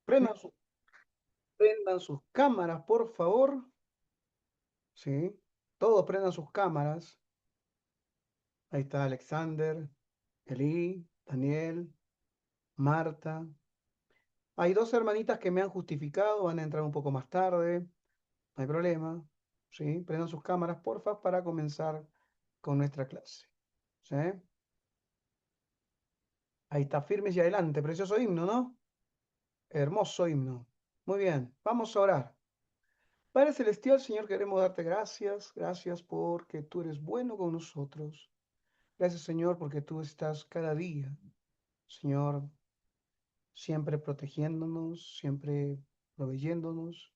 Prendan, prendan sus cámaras, por favor. Sí. Todos prendan sus cámaras. Ahí está Alexander, Eli, Daniel, Marta. Hay dos hermanitas que me han justificado, van a entrar un poco más tarde. No hay problema. Sí. Prendan sus cámaras, porfa, para comenzar con nuestra clase. ¿Sí? Ahí está, firmes y adelante. Precioso himno, ¿no? Hermoso himno. Muy bien, vamos a orar. Padre Celestial, Señor, queremos darte gracias. Gracias porque tú eres bueno con nosotros. Gracias, Señor, porque tú estás cada día, Señor, siempre protegiéndonos, siempre proveyéndonos,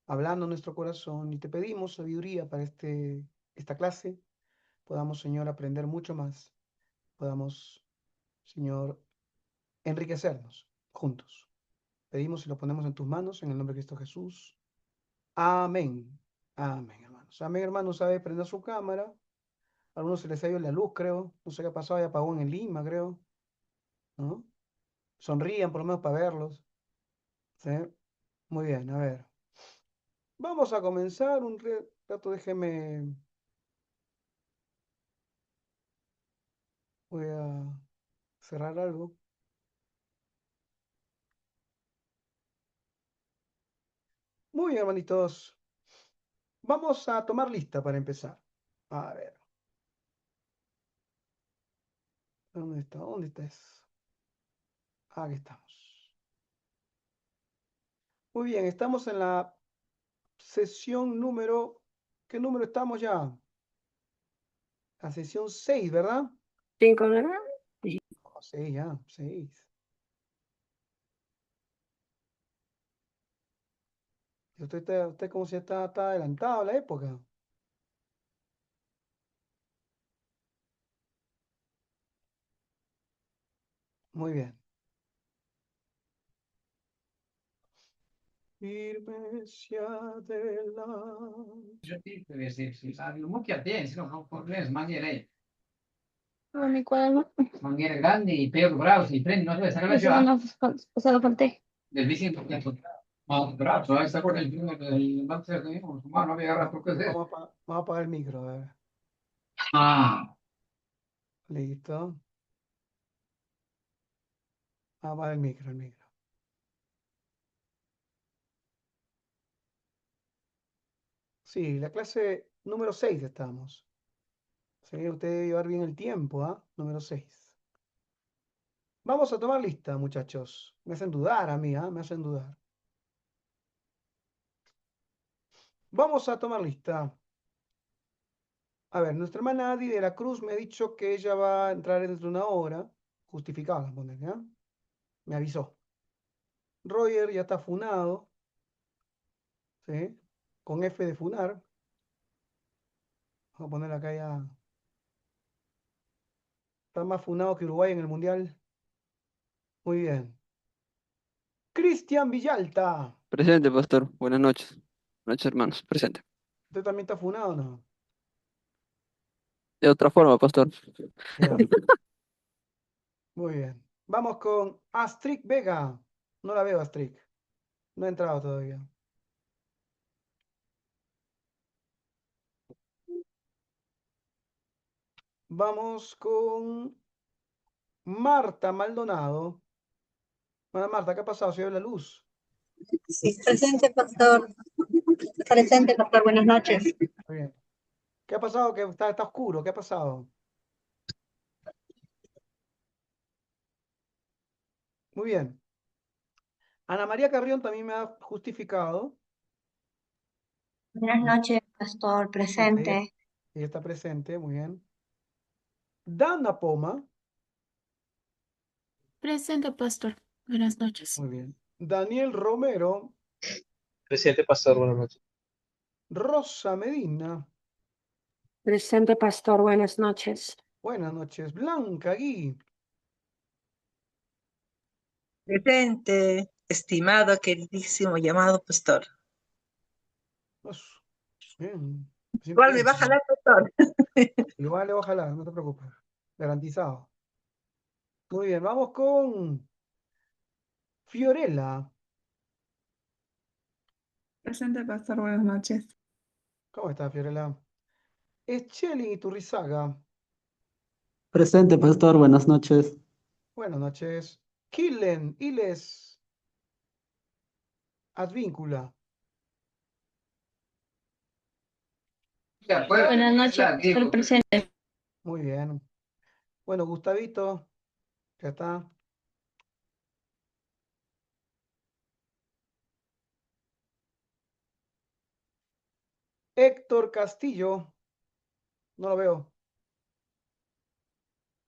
hablando en nuestro corazón. Y te pedimos sabiduría para esta clase. Podamos, Señor, aprender mucho más. Podamos, Señor, enriquecernos juntos. Pedimos y lo ponemos en tus manos, en el nombre de Cristo Jesús. Amén. Amén, hermanos. Amén, hermanos. ¿Sabe prender su cámara? A algunos se les ha ido la luz, creo. No sé qué ha pasado, hay apagón en Lima, creo. ¿No? Sonrían por lo menos para verlos. ¿Sí? Muy bien, a ver. Vamos a comenzar un rato. Déjeme. Voy a cerrar algo. Muy bien, hermanitos. Vamos a tomar lista para empezar. A ver. ¿Dónde está? ¿Dónde estás? Aquí estamos. Muy bien, estamos en la sesión número. ¿Qué número estamos ya? La sesión 6, ¿verdad? 5, ¿verdad? Oh, 6 ya, 6. Usted como si está adelantado a la época. Muy bien. Firme hacia adelante. Mucchia se non problemi, mangiare. Mi cuaderno. Mangiare grandi, però bravo, si prendi, non deve stare Eso già. no, se lo falté. Del vicino, ma bravo, sta cosa il banzer che io, ma non aveva agarrato così. Vamos a apagar el micro, a ver. Ah, Listo. Vamos a apagar el micro, el micro. Sí, la clase número 6 estamos. Sí, usted debe llevar bien el tiempo, ¿ah? Número 6. Vamos a tomar lista, muchachos. Me hacen dudar a mí, ¿ah? Me hacen dudar. Vamos a tomar lista. A ver, nuestra hermana Adi de la Cruz me ha dicho que ella va a entrar dentro de una hora. Justificada, poner, ¿ya? Me avisó. Roger ya está funado. ¿Sí? Con F de funar. Vamos a poner acá ya. Está más funado que Uruguay en el Mundial. Muy bien. Cristian Villalta. Presente, pastor. Buenas noches. Buenas noches, hermanos. Presente. ¿Usted también está funado o no? De otra forma, pastor. Ya. Muy bien. Vamos con Astrid Vega. No la veo, Astrid. No ha entrado todavía. Vamos con Marta Maldonado. Bueno, Marta, ¿qué ha pasado? ¿Se ve la luz? Sí, presente, pastor. Presente, pastor. Buenas noches. Muy bien. ¿Qué ha pasado? Que está oscuro. ¿Qué ha pasado? Muy bien. Ana María Carrión también me ha justificado. Buenas noches, pastor. Listo, Presente. ella está presente. Muy bien. Dana Poma. Presente, pastor. Buenas noches. Muy bien. Daniel Romero. Presidente Pastor, buenas noches. Rosa Medina. Presente, pastor. Buenas noches. Buenas noches. Blanca Gui. Presente, estimado, queridísimo, llamado pastor. Bien. Igual me va a jalar, pastor. Igual le voy a jalar, no te preocupes. Garantizado. Muy bien, vamos con Fiorella. Presente, pastor. Buenas noches. ¿Cómo estás, Fiorella? Eschelin Iturrizaga. Presente, pastor, buenas noches. Buenas noches. Killen Iles Advíncula. Buenas noches, pastor presente. Muy bien. Bueno, Gustavito, ya está. Héctor Castillo, no lo veo.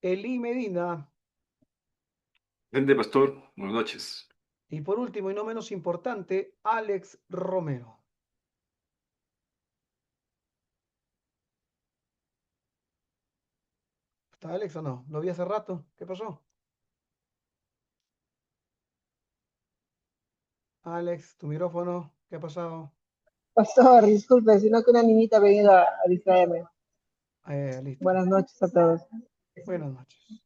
Eli Medina. Presente, pastor. Buenas noches. Y por último y no menos importante, Alex Romero. ¿Está Alex o no? Lo vi hace rato. ¿Qué pasó? Alex, tu micrófono, ¿qué ha pasado? Pastor, disculpe, sino que una niñita ha venido a distraerme. Listo. Buenas noches a todos. Buenas noches.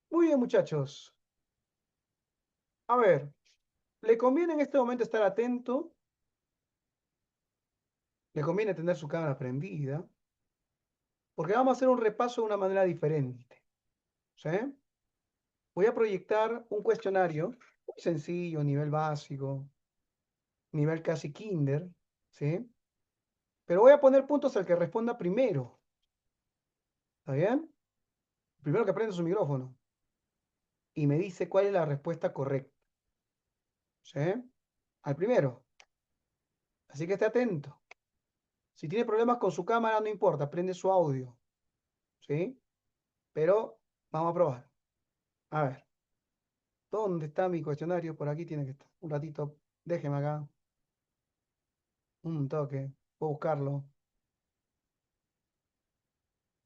Muy bien, muchachos. A ver, le conviene en este momento estar atento. Le conviene tener su cámara prendida. Porque vamos a hacer un repaso de una manera diferente. ¿Sí? Voy a proyectar un cuestionario muy sencillo, nivel básico, nivel casi kinder. ¿Sí? Pero voy a poner puntos al que responda primero. ¿Está bien? Primero que prenda su micrófono. Y me dice cuál es la respuesta correcta. ¿Sí? Al primero. Así que esté atento. Si tiene problemas con su cámara, no importa, prende su audio. ¿Sí? Pero vamos a probar. A ver. ¿Dónde está mi cuestionario? Por aquí tiene que estar. Un ratito. Déjeme acá. Un toque. Voy a buscarlo.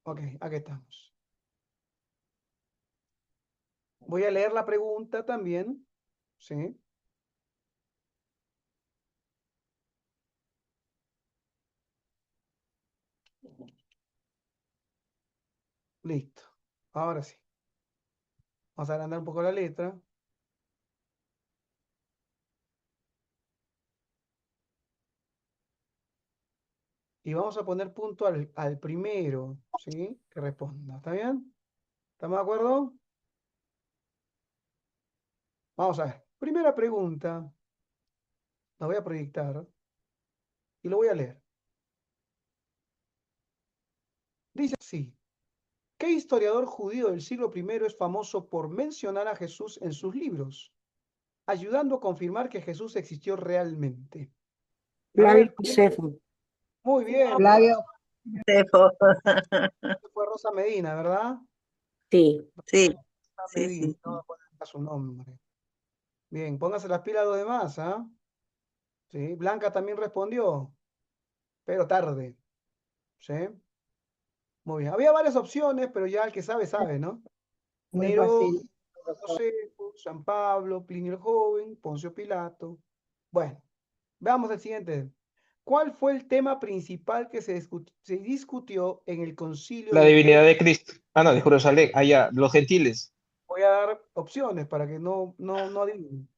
Ok, aquí estamos. Voy a leer la pregunta también. ¿Sí? Listo. Ahora sí. Vamos a agrandar un poco la letra. Y vamos a poner punto al primero, ¿sí? Que responda. ¿Está bien? ¿Estamos de acuerdo? Vamos a ver. Primera pregunta. La voy a proyectar y lo voy a leer. Dice así. ¿Qué historiador judío del siglo I es famoso por mencionar a Jesús en sus libros, ayudando a confirmar que Jesús existió realmente? A Flavio ver, Josefo. muy bien. Flavio Josefo. Fue Rosa Medina, ¿verdad? Sí. Sí, Rosa sí, Medina, sí. no me acuerdo su nombre. Bien, póngase las pilas a los demás, ¿ah? Sí, Blanca también respondió, pero tarde. ¿Sí? Muy bien. Había varias opciones, pero ya el que sabe, sabe, ¿no? Muy Nerón, fácil. Josefo, San Pablo, Plinio el Joven, Poncio Pilato. Bueno, veamos el siguiente. ¿Cuál fue el tema principal que se discutió en el concilio La de divinidad Trento? de Cristo. Ah, no, de Jerusalén. Allá, los gentiles. Voy a dar opciones para que no adivinen.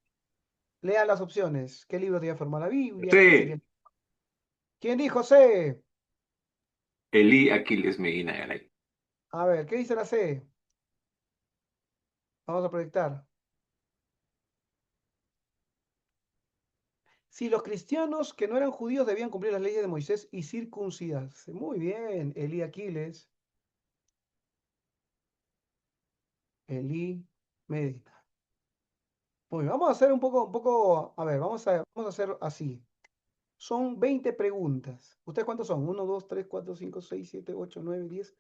Lean las opciones. ¿Qué libro debía formar la Biblia? ¿Quién sería? Sí. ¿Quién dijo C? Elí Aquiles Medina Garay. A ver, ¿qué dice la C? Vamos a proyectar. Si los cristianos que no eran judíos debían cumplir las leyes de Moisés y circuncidarse. Muy bien, Elí Aquiles. Elí Medina. Muy bien, vamos a hacer un poco, a ver, vamos a hacer así. Son 20 preguntas. ¿Ustedes cuántos son? 1, 2, 3, 4, 5, 6, 7, 8, 9, 10,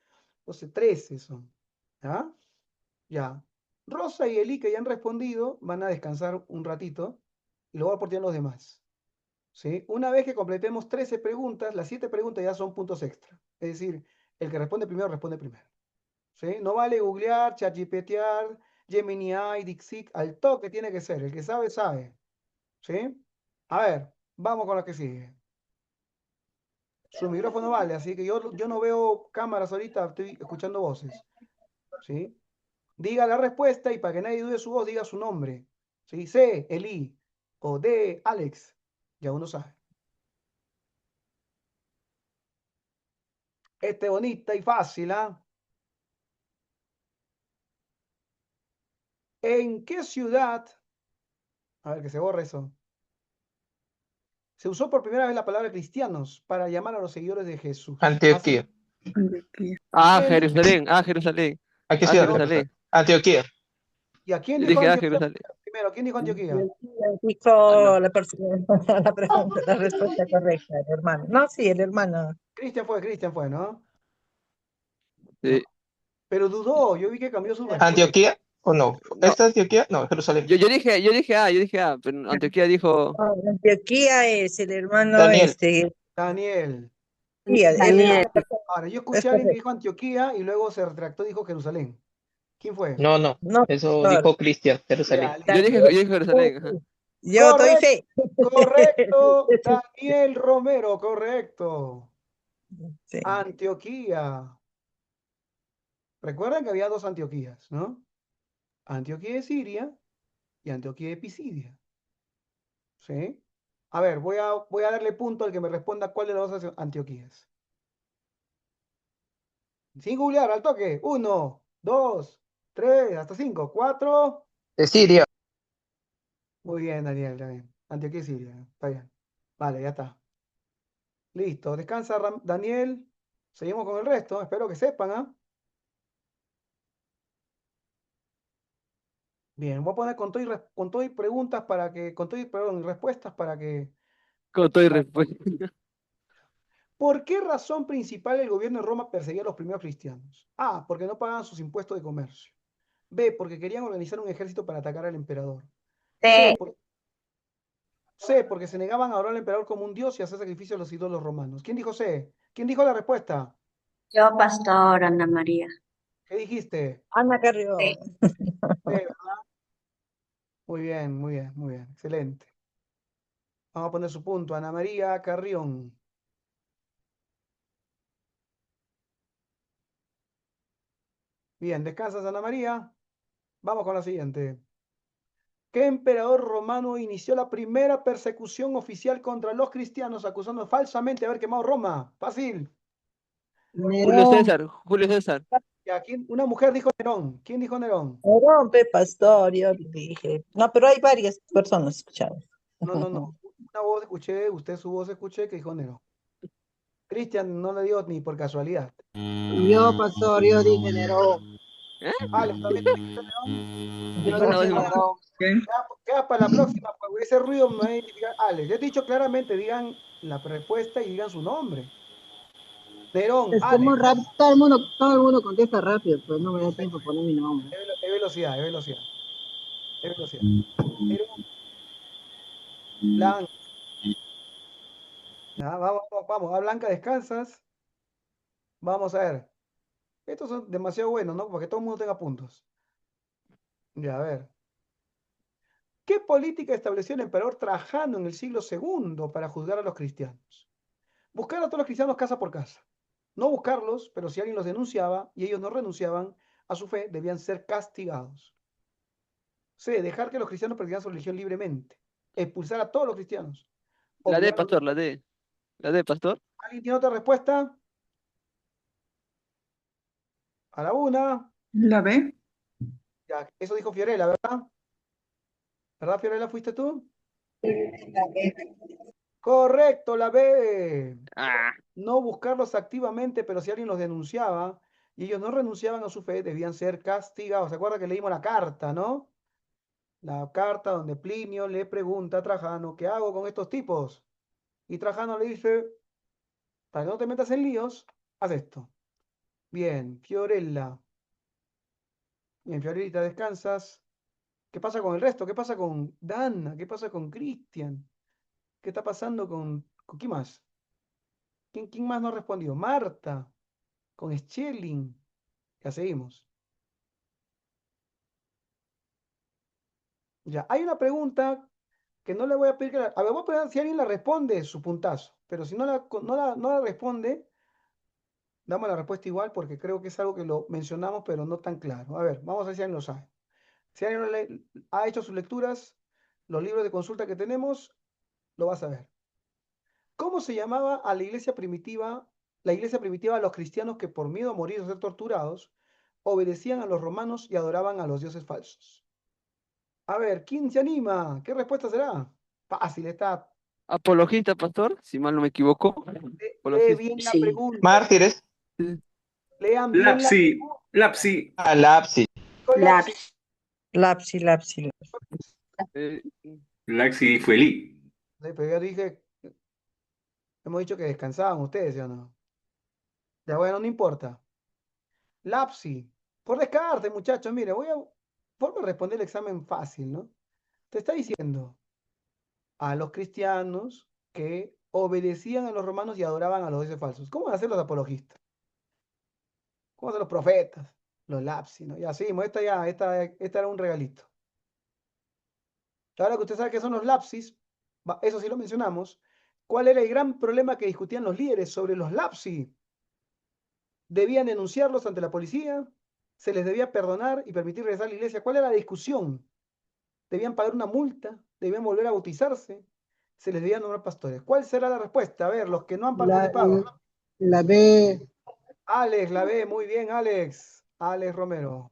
12, 13 son. ¿Ya? Ya. Rosa y Eli, que ya han respondido, van a descansar un ratito y luego aportar los demás. ¿Sí? Una vez que completemos 13 preguntas, las 7 preguntas ya son puntos extra. Es decir, el que responde primero. ¿Sí? No vale googlear, chatGPTear, Gemini AI, Dixit, al toque tiene que ser. El que sabe, sabe. ¿Sí? A ver, vamos con la que sigue. Su micrófono vale, así que yo no veo cámaras ahorita, estoy escuchando voces. ¿Sí? Diga la respuesta y para que nadie dude su voz, diga su nombre. ¿Sí? C, Eli. o D, Alex? Ya uno sabe. Este bonita y fácil, ¿ah? ¿En qué ciudad? A ver, que se borre eso. Se usó por primera vez la palabra cristianos para llamar a los seguidores de Jesús. Antioquía. Antioquía. ¿Quién dijo? Jerusalén. ¿A qué Ah, ciudad? Jerusalén. Antioquía. ¿Y a quién Yo dijo dije, ah, Antioquía Jerusalén. primero? ¿Quién dijo Antioquía? Ah, Dijo no. la persona, la pregunta, la respuesta correcta, el hermano. No, sí, el hermano. Cristian fue, ¿no? No. Sí. Pero dudó, yo vi que cambió su respuesta. ¿Antioquía o no? No, ¿Esta es Antioquía? No, Jerusalén. yo dije, ah, pero Antioquía dijo, No, Antioquía es el hermano, Daniel. Daniel. sí, él es Daniel. la persona, Ahora, yo es escuché a alguien que correcto. dijo Antioquía y luego se retractó y dijo Jerusalén. ¿Quién fue? No, no. No, Eso pastor. dijo Cristian, Jerusalén. Ya, listo. yo dije Jerusalén, ajá. Yo doy Correcto, fe. correcto. Daniel Romero, correcto. Sí. Antioquía. Recuerden que había dos Antioquías, ¿no? Antioquía de Siria y Antioquía de Pisidia. ¿Sí? A ver, voy a darle punto al que me responda cuál de las dos Antioquías. Sin googlear, al toque. 1, 2, 3, hasta 5, 4. De Siria. Muy bien, Daniel, está bien. Antioquía de Siria, está bien. Vale, ya está. Listo, descansa Daniel. Seguimos con el resto, espero que sepan, ¿ah? Bien, voy a poner con todo y preguntas para que, con todo y, perdón, respuestas para que. Con todo y respuesta. ¿Por qué razón principal el gobierno de Roma perseguía a los primeros cristianos? A, porque no pagaban sus impuestos de comercio. B, porque querían organizar un ejército para atacar al emperador. C, porque se negaban a adorar al emperador como un dios y hacer sacrificios a los ídolos romanos. ¿Quién dijo C? ¿Quién dijo la respuesta? Yo, Pastor Ana María. ¿Qué dijiste? Ana Carrión. Sí. C, ¿verdad? Muy bien, muy bien, muy bien. Excelente. Vamos a poner su punto. Ana María Carrión. Bien, descansas, Ana María. Vamos con la siguiente. ¿Qué emperador romano inició la primera persecución oficial contra los cristianos acusando falsamente de haber quemado Roma? Fácil. Nerón. Julio César. Y aquí una mujer dijo Nerón. ¿Quién dijo Nerón? Nerón, pe pastor, yo dije. No, pero hay varias personas escuchadas. No, no, no. Una voz escuché, usted su voz escuché que dijo Nerón. Cristian no le dio ni por casualidad. Yo, pastor, yo dije Nerón. ¿Eh? Alex, ¿también dijiste Nerón? Yo Bueno, dije bueno. Nerón. Queda para la próxima, porque ese ruido me va a identificar. Alex, ya he dicho claramente, digan la respuesta y digan su nombre. Nerón, Es Alex. como rápido, todo el mundo contesta rápido, pues no me da tiempo a poner mi nombre. Es velocidad, es velocidad. Es velocidad. Nerón, Blanca. Ya, vamos, vamos, vamos. A Blanca, descansas. Vamos a ver. Estos son demasiado buenos, ¿no? Porque todo el mundo tenga puntos. Ya, a ver. ¿Qué política estableció el emperador Trajano en el siglo II para juzgar a los cristianos? Buscar a todos los cristianos casa por casa. No buscarlos, pero si alguien los denunciaba y ellos no renunciaban a su fe, debían ser castigados. C. Dejar que los cristianos practicaran su religión libremente. Expulsar a todos los cristianos. La D, Obligar a los... pastor, la D. La D, pastor. ¿Alguien tiene otra respuesta? A la una. ¿La B? Ya, eso dijo Fiorella, ¿verdad? ¿Verdad, Fiorella? ¿Fuiste tú? Correcto, la B. Ah, No buscarlos activamente, pero si alguien los denunciaba y ellos no renunciaban a su fe, debían ser castigados. ¿Se acuerda que leímos la carta, no? La carta donde Plinio le pregunta a Trajano, ¿qué hago con estos tipos? Y Trajano le dice, para que no te metas en líos, haz esto. Bien, Fiorella. Bien, Fiorellita, descansas. ¿Qué pasa con el resto? ¿Qué pasa con Dana? ¿Qué pasa con Cristian? ¿Qué está pasando con quién más? ¿Quién más no ha respondido? Marta, con Schelling. Ya seguimos. Ya, hay una pregunta que no le voy a pedir que la... A ver, voy a poner, si alguien la responde, su puntazo. Pero si no la responde, damos la respuesta igual porque creo que es algo que lo mencionamos, pero no tan claro. A ver, vamos a ver si alguien lo sabe. Si alguien ha hecho sus lecturas, los libros de consulta que tenemos, lo vas a ver. ¿Cómo se llamaba a la iglesia primitiva a los cristianos que por miedo a morir o ser torturados, obedecían a los romanos y adoraban a los dioses falsos? A ver, ¿quién se anima? ¿Qué respuesta será? Fácil, está. Apologista, pastor, si mal no me equivoco. Lee Apologista. bien la Sí. pregunta. Mártires. Lean bien la Lapsi, lapsi. Ah, lapsi. lapsi. Laps. Lapsi. Eh, Laxi fue Lee. Pero yo dije, hemos dicho que descansaban ustedes, ¿sí o no? Ya bueno, no importa. Lapsi. Por descarte, muchachos, mire, vuelvo a responder el examen fácil, ¿no? Te está diciendo a los cristianos que obedecían a los romanos y adoraban a los dioses falsos. ¿Cómo van a ser los apologistas? ¿Cómo van a ser los profetas? Los lapsi, ¿no? Ya sí, esta era un regalito. Ahora que usted sabe qué son los lapsis, eso sí lo mencionamos. ¿Cuál era el gran problema que discutían los líderes sobre los lapsi? ¿Debían denunciarlos ante la policía? ¿Se les debía perdonar y permitir regresar a la iglesia? ¿Cuál era la discusión? ¿Debían pagar una multa? ¿Debían volver a bautizarse? ¿Se les debían nombrar pastores? ¿Cuál será la respuesta? A ver, los que no han participado. La B. Alex, la ve, muy bien, Alex. Alex Romero.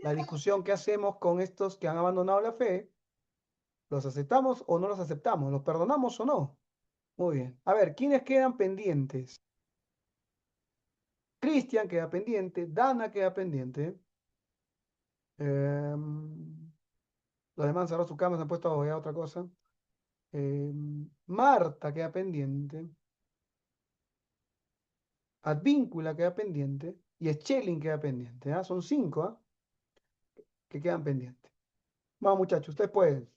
La discusión que hacemos con estos que han abandonado la fe, ¿los aceptamos o no los aceptamos? ¿Los perdonamos o no? Muy bien. A ver, ¿quiénes quedan pendientes? Cristian queda pendiente, Dana queda pendiente. Los demás han cerrado su cama, se han puesto a otra cosa. Marta queda pendiente. Advíncula queda pendiente. Y Schelling queda pendiente. ¿Ah? Son 5 que quedan pendientes. Vamos, muchachos, ustedes pueden.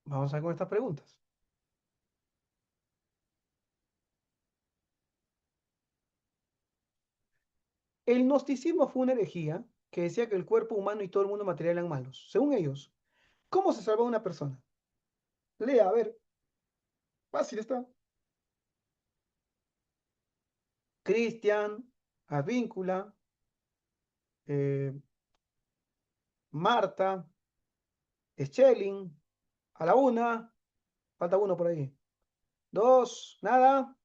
Vamos a ver con estas preguntas. El gnosticismo fue una herejía que decía que el cuerpo humano y todo el mundo material eran malos. Según ellos, ¿cómo se salva una persona? Lea, a ver. Fácil está. Cristian, Advíncula, Marta, Schelling, a la una, falta uno por ahí. 2, nada.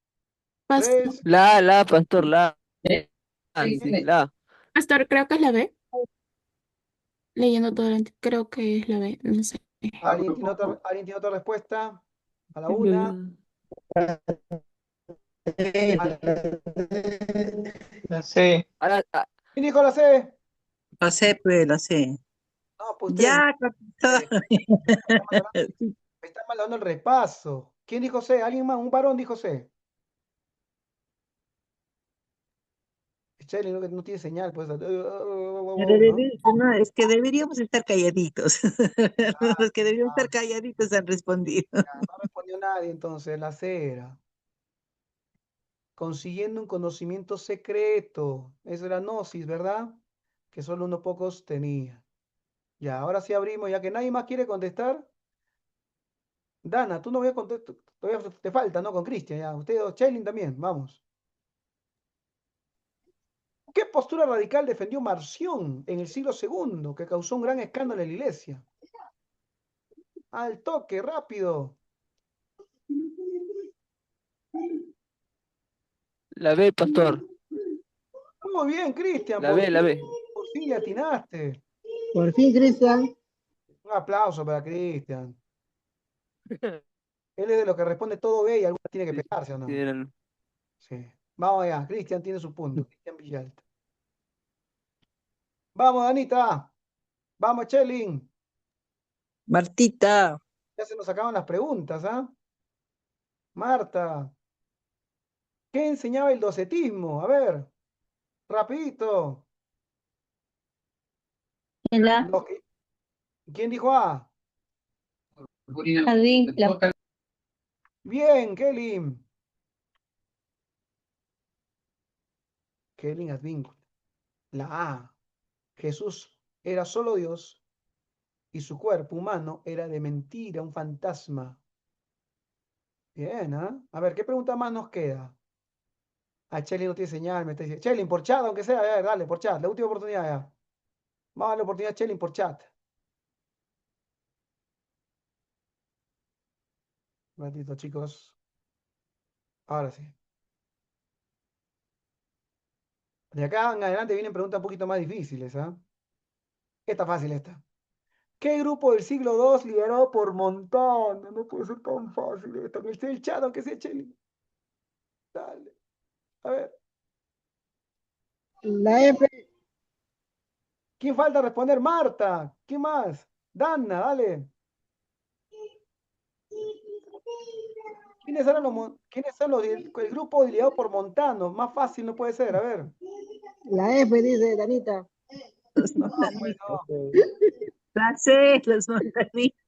3, pastor, sí, la. Pastor, creo que es la B. Leyendo todo el creo que es la B, no sé. ¿alguien tiene otra respuesta? A la una. Sí. ¿Quién dijo la C? La C, pues, la C. No, pues ustedes Ya, capitán. me están mal dando el repaso. ¿Quién dijo C? ¿Alguien más? ¿Un varón dijo C? Schelling no tiene señal, pues. ¿No? No, es que deberíamos estar calladitos. Los que deberían estar calladitos han respondido. No respondió nadie, entonces la C era. Consiguiendo un conocimiento secreto. Eso era gnosis, ¿verdad? Que solo unos pocos tenían. Ya, ahora sí abrimos, ya que nadie más quiere contestar. Dana, tú no voy a contestar. Todavía te falta, ¿no? Con Cristian, ya. Usted, Schelling también, vamos. ¿Qué postura radical defendió Marción en el siglo II que causó un gran escándalo en la iglesia? Al toque, rápido. La B, pastor. Muy bien, Cristian. La B. Por fin le atinaste. Por fin, Cristian. Un aplauso para Cristian. Él es de los que responde todo B y alguna tiene que pegarse, ¿o no? Sí. Vamos allá. Cristian tiene su punto. Cristian Villalta. Vamos, Danita. Vamos, Chelin. Martita. Ya se nos acaban las preguntas, ¿ah? Marta. ¿Qué enseñaba el docetismo? A ver. Rapidito. ¿Quién dijo A? Bien, Kelly. Kelly Advíncula. La A. Jesús era solo Dios y su cuerpo humano era de mentira, un fantasma. Bien, ¿ah? A ver, ¿qué pregunta más nos queda? A Chelly no tiene señal, me está diciendo. Chelly, por chat, aunque sea, dale, por chat, la última oportunidad ya. Vamos a dar la oportunidad a Chelin por chat. Un ratito, chicos. Ahora sí. De acá en adelante vienen preguntas un poquito más difíciles, ¿ah? Esta fácil, esta. ¿Qué grupo del siglo II liderado por Montano? No puede ser tan fácil esto. Que esté el chat, aunque sea Chelin. Dale. A ver. La F, ¿Quién falta responder? Marta. ¿Quién más? Dana, dale. ¿Quiénes son el grupo liderado por Montano? Más fácil no puede ser, a ver. la F, dice Danita. Los No, pues montanitos. no. La C, los montanitos.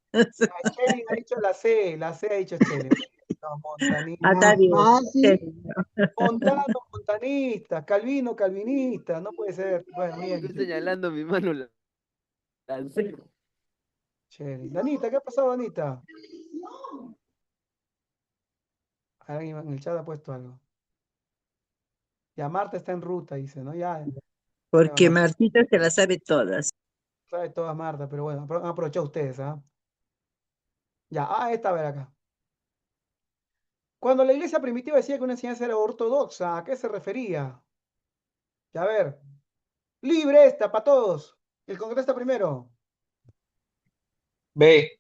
Chelin ha dicho la C ha dicho Chelin. Los Ah, está montanistas. bien. Fácil. Montano, montanistas. Calvino, calvinista. No puede ser. Bueno, bien. Estoy señalando mi mano, la lancé. Chelin. Danita, ¿qué ha pasado, Danita? Alguien en el chat ha puesto algo. Ya Marta está en ruta, dice, ¿no? Ya Porque no Martita se las sabe todas. sabe todas Marta, pero bueno, han aprovechado ustedes, ¿ah? Ya, esta, a ver acá. Cuando la iglesia primitiva decía que una enseñanza era ortodoxa, ¿a qué se refería? Ya, a ver. Libre esta, para todos. El contesta primero. B.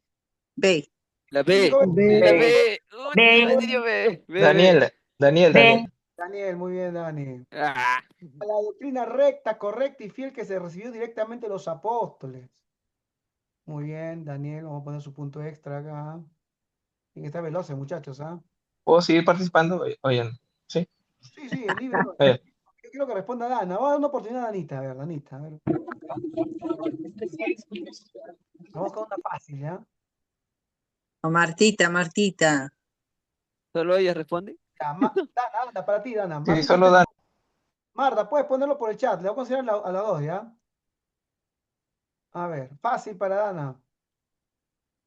B. La ¿Quién B, dijo B? la B, B. B, Última serio B. B, B. Daniel, Daniel, B, Daniel. Daniel, muy bien, Dani. Ah, A la doctrina recta, correcta y fiel que se recibió directamente de los apóstoles. Muy bien, Daniel, vamos a poner su punto extra acá. Tiene que estar veloz, muchachos, ¿ah? ¿Puedo seguir participando? Oye, no. ¿Sí? Sí, sí, el libre. Oye, Yo quiero que responda Dana. Vamos a dar una oportunidad a Danita, a ver, Danita, a ver. Vamos con una fácil, ¿ya? O Martita, Martita. ¿Solo ella responde? Ya, Dana, anda, para ti, Dana. sí, Martita, solo Dan. Marta, puedes ponerlo por el chat. Le voy a considerar a las dos, ¿ya? A ver, fácil para Dana.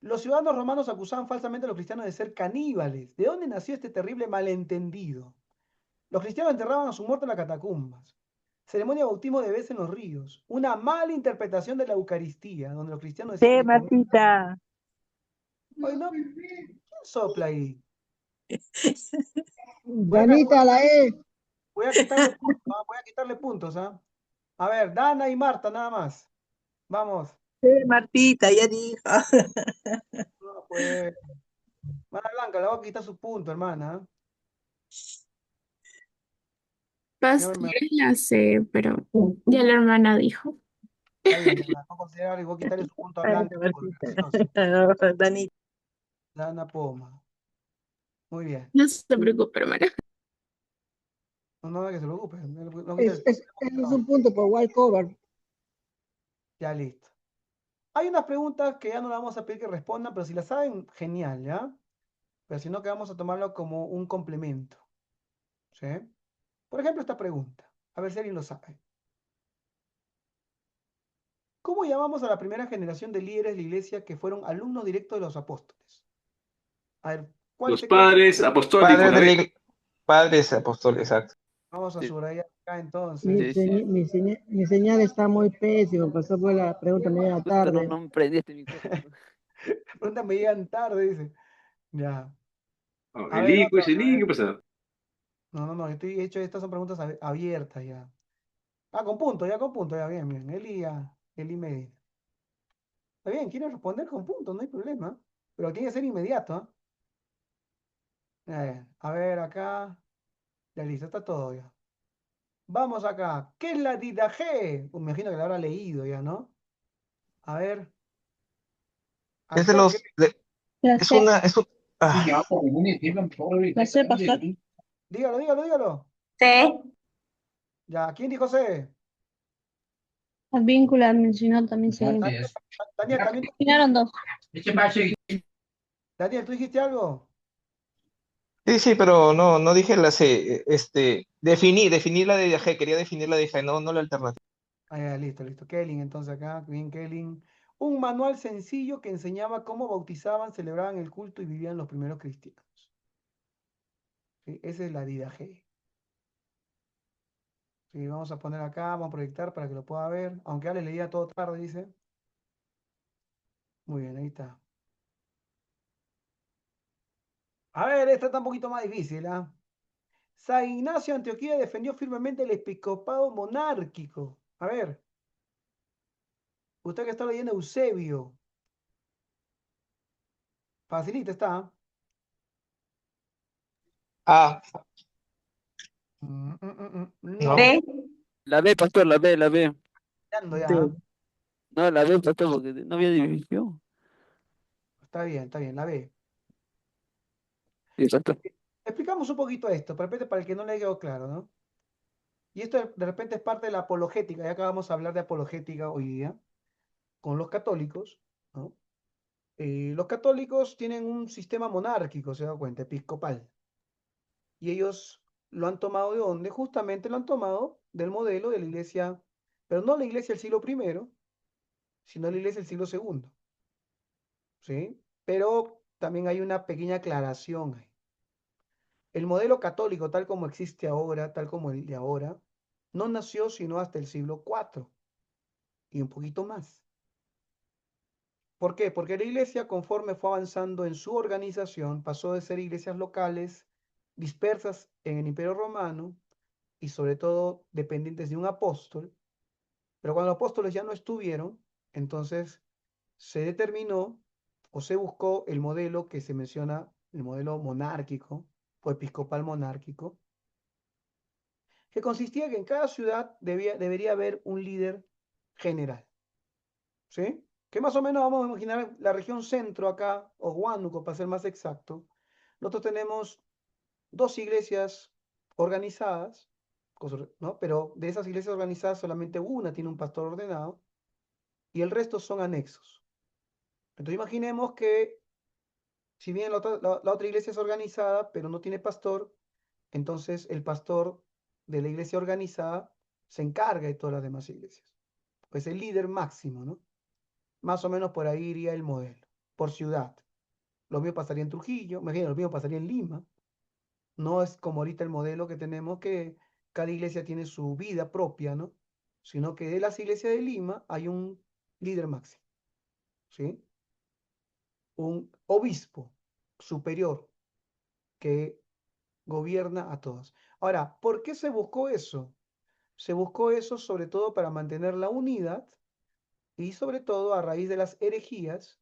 Los ciudadanos romanos acusaban falsamente a los cristianos de ser caníbales. ¿De dónde nació este terrible malentendido? Los cristianos enterraban a su muerto en las catacumbas. Ceremonia de bautismo de bebés en los ríos. Una mala interpretación de la Eucaristía, donde los cristianos decían Sí, que comían. Martita. Ay, no, ¿quién sopla ahí? Voy a, Danita, la E. voy a quitarle puntos, voy a quitarle puntos, ¿ah? A ver, Dana y Marta, nada más. Vamos. Sí, Martita, ya dijo. No, pues. Mana Blanca, le voy a quitar su punto, hermana. ¿Ah? Ya Pastor me- es la C, pero ya la hermana dijo. Está bien, ya, voy a considerar y voy a quitarle su punto a Bueno, Blanca por Martita. graciosa. Danita. Dana Poma. Muy bien. No se preocupe, hermana. No, no, que se preocupe. No Es, quites- es un punto por white cover. Ya listo. Hay unas preguntas que ya no le vamos a pedir que respondan, pero si las saben, genial, ¿ya? Pero si no, que vamos a tomarlo como un complemento. ¿Sí? Por ejemplo, esta pregunta. A ver si alguien lo sabe. ¿Cómo llamamos a la primera generación de líderes de la iglesia que fueron alumnos directos de los apóstoles? A ver, ¿cuál Los se cree que... padres apostólicos, Padres la de B. padres apóstoles, exacto. Vamos a Sí, subrayar acá Mi, entonces. sí, sí. mi señal está muy pésimo. Pasó por la pregunta media Justo no, tarde. no prendí este micrófono. Preguntas me llegan tarde, dice. Ya. Oh, A el ver, I, otro. pues el I, ¿qué pasa? No, no, no. Estoy hecho, estas son preguntas abiertas ya. Con punto, ya con punto, ya bien, bien. Eli Medina. Está bien, quiere responder con punto, no hay problema. Pero tiene que ser inmediato, ¿ah? A ver, acá. Ya listo, está todo ya. Vamos acá. ¿Qué es la didaje? Me imagino que la habrá leído ya, ¿no? A ver. Es Al de toque. los, la es C, una, es un, Y ya, ah, por ningún ejemplo, la C, pastor. Dígalo, dígalo, dígalo. C, Ya, ¿quién dijo C? Advíncula mencionó también C. Daniel, Daniel, también. Mencionaron dos. Daniel, ¿tú dijiste algo? sí, sí, pero no dije la C, definí la de viaje, quería definir la de viaje, no la alternativa. Ya, listo, listo. Kelly, entonces acá, bien, Kelly. Un manual sencillo que enseñaba cómo bautizaban, celebraban el culto y vivían los primeros cristianos. ¿Sí? Esa es la didaje. Sí, vamos a poner acá, vamos a proyectar para que lo pueda ver. Aunque Ale leía todo tarde, dice. Muy bien, ahí está. A ver, esta está un poquito más difícil, ¿ah? San Ignacio de Antioquía defendió firmemente el episcopado monárquico. A ver, usted que está leyendo Eusebio. Facilita está. Ah, No, no. La B, pastor, la B. mirando ya. D. No, la B, pastor, porque no había división. Está bien, la B. Sí, pastor. Explicamos un poquito esto, de repente para el que no le quedó claro, ¿no? Y esto de repente es parte de la apologética, ya que vamos a hablar de apologética hoy día, con los católicos, ¿no? Los católicos tienen un sistema monárquico, se da cuenta, episcopal. Y ellos lo han tomado de dónde? Justamente lo han tomado del modelo de la iglesia, pero no la iglesia del siglo I, sino la iglesia del siglo II, ¿sí? Pero también hay una pequeña aclaración ahí. El modelo católico, tal como existe ahora, tal como el de ahora, no nació sino hasta el siglo IV y un poquito más. ¿Por qué? Porque la iglesia, conforme fue avanzando en su organización, pasó de ser iglesias locales, dispersas en el Imperio Romano y sobre todo dependientes de un apóstol. Pero cuando los apóstoles ya no estuvieron, entonces se determinó o se buscó el modelo que se menciona, el modelo monárquico o episcopal monárquico, que consistía que en cada ciudad debería haber un líder general, ¿sí? Que más o menos vamos a imaginar la región centro acá, o Huánuco para ser más exacto. Nosotros tenemos dos iglesias organizadas, ¿no? Pero de esas iglesias organizadas solamente una tiene un pastor ordenado y el resto son anexos. Entonces imaginemos que si bien la otra iglesia es organizada, pero no tiene pastor, entonces el pastor de la iglesia organizada se encarga de todas las demás iglesias. Pues el líder máximo, ¿no? Más o menos por ahí iría el modelo, por ciudad. Lo mío pasaría en Trujillo, me imagino, lo mío pasaría en Lima. No es como ahorita el modelo que tenemos que cada iglesia tiene su vida propia, ¿no? Sino que de las iglesias de Lima hay un líder máximo, ¿sí? Un obispo superior que gobierna a todos. Ahora, ¿por qué se buscó eso? Se buscó eso sobre todo para mantener la unidad y sobre todo a raíz de las herejías,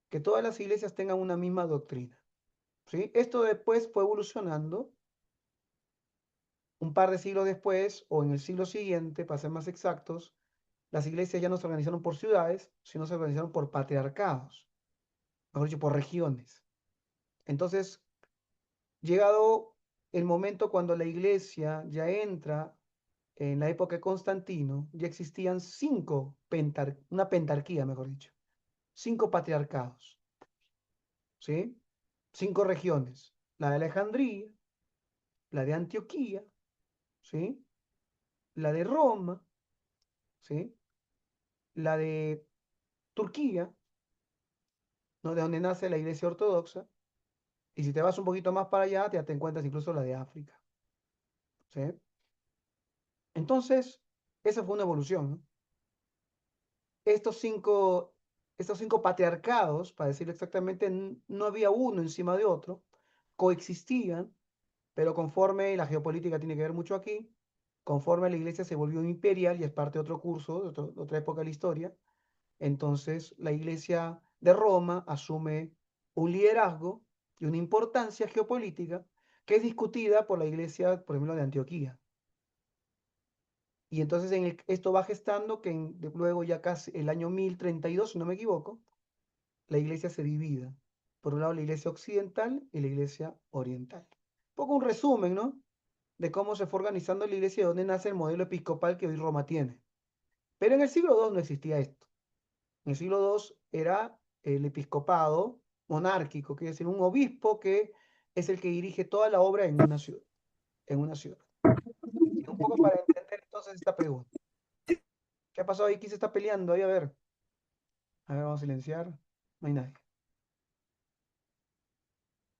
que todas las iglesias tengan una misma doctrina, ¿sí? Esto después fue evolucionando un par de siglos después, o en el siglo siguiente, para ser más exactos, las iglesias ya no se organizaron por ciudades, sino se organizaron por patriarcados, mejor dicho, por regiones. Entonces, llegado el momento cuando la iglesia ya entra en la época de Constantino, ya existían una pentarquía, mejor dicho, 5 patriarcados, ¿sí? 5 regiones, la de Alejandría, la de Antioquía, ¿sí? La de Roma, ¿sí? La de Turquía, ¿no? De donde nace la iglesia ortodoxa, y si te vas un poquito más para allá, te encuentras incluso la de África, ¿sí? Entonces, esa fue una evolución, ¿no? Estos cinco, estos 5 patriarcados, para decirlo exactamente, no había uno encima de otro, coexistían, pero conforme la geopolítica tiene que ver mucho aquí, conforme la iglesia se volvió imperial, y es parte de otro curso, de otra época de la historia, entonces la iglesia de Roma asume un liderazgo y una importancia geopolítica que es discutida por la iglesia, por ejemplo, de Antioquía. Y entonces esto va gestando que luego ya casi el año 1032, si no me equivoco, la iglesia se divida. Por un lado la iglesia occidental y la iglesia oriental. Un poco un resumen, ¿no? De cómo se fue organizando la iglesia y dónde nace el modelo episcopal que hoy Roma tiene. Pero en el siglo II no existía esto. En el siglo II era el episcopado monárquico, quiere decir un obispo que es el que dirige toda la obra en una ciudad. En una ciudad. Y un poco para entender entonces esta pregunta. ¿Qué ha pasado ahí? ¿Quién se está peleando? Ahí a ver. A ver, vamos a silenciar. No hay nadie.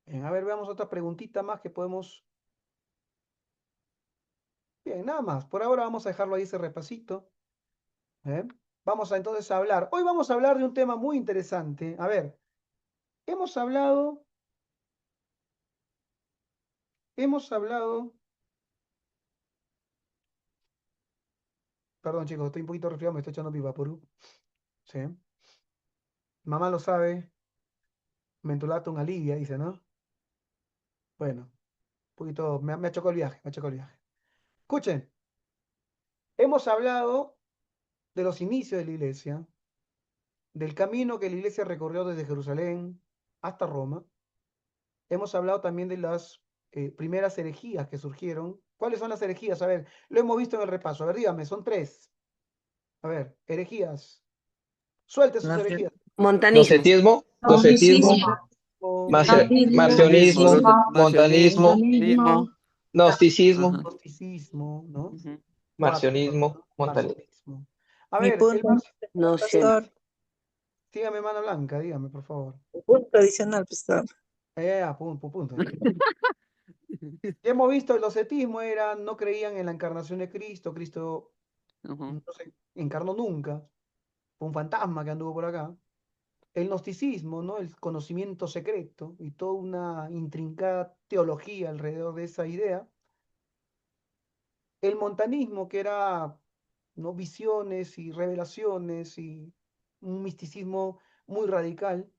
Bien, a ver, veamos otra preguntita más que podemos. Bien, nada más. Por ahora vamos a dejarlo ahí ese repasito. ¿Eh? Vamos a entonces a hablar. Hoy vamos a hablar de un tema muy interesante. A ver, hemos hablado, perdón chicos, estoy un poquito resfriado, me estoy echando mi vaporú. Sí. Mamá lo sabe, mentolatum alivia, dice, ¿no? Bueno, un poquito, me chocó el viaje, me chocó el viaje. Escuchen, hemos hablado de los inicios de la iglesia, del camino que la iglesia recorrió desde Jerusalén hasta Roma. Hemos hablado también de las primeras herejías que surgieron. ¿Cuáles son las herejías? A ver, lo hemos visto en el repaso. A ver, dígame, son 3. A ver, herejías. Suelte sus herejías. Montanismo. Docetismo, marcionismo, montanismo, Marcionismo. gnosticismo, Ajá. Gnosticismo, ¿no? Ujú. marcionismo, montanismo. Marcionismo. A Mi ver, punto, no sé. pastor, dígame, mano blanca, dígame, por favor. Punto adicional, pastor. Punto. Ya hemos visto el docetismo era, no creían en la encarnación de Cristo, Cristo Ujú. no se encarnó nunca, fue un fantasma que anduvo por acá. El gnosticismo, ¿no? El conocimiento secreto y toda una intrincada teología alrededor de esa idea. El montanismo, que era, ¿no? Visiones y revelaciones y un misticismo muy radical,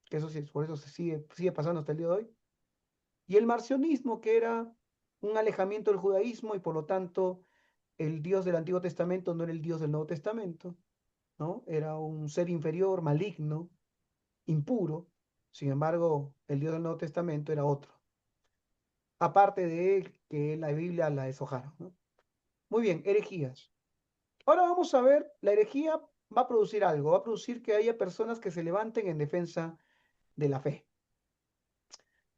que eso sí, por eso se sigue pasando hasta el día de hoy. Y el marcionismo, que era un alejamiento del judaísmo y por lo tanto el Dios del Antiguo Testamento no era el Dios del Nuevo Testamento, ¿no? Era un ser inferior, maligno, impuro. Sin embargo, el Dios del Nuevo Testamento era otro. Aparte de que la Biblia la deshojaron, ¿no? Muy bien, herejías. Ahora vamos a ver, la herejía va a producir algo, va a producir que haya personas que se levanten en defensa de la fe.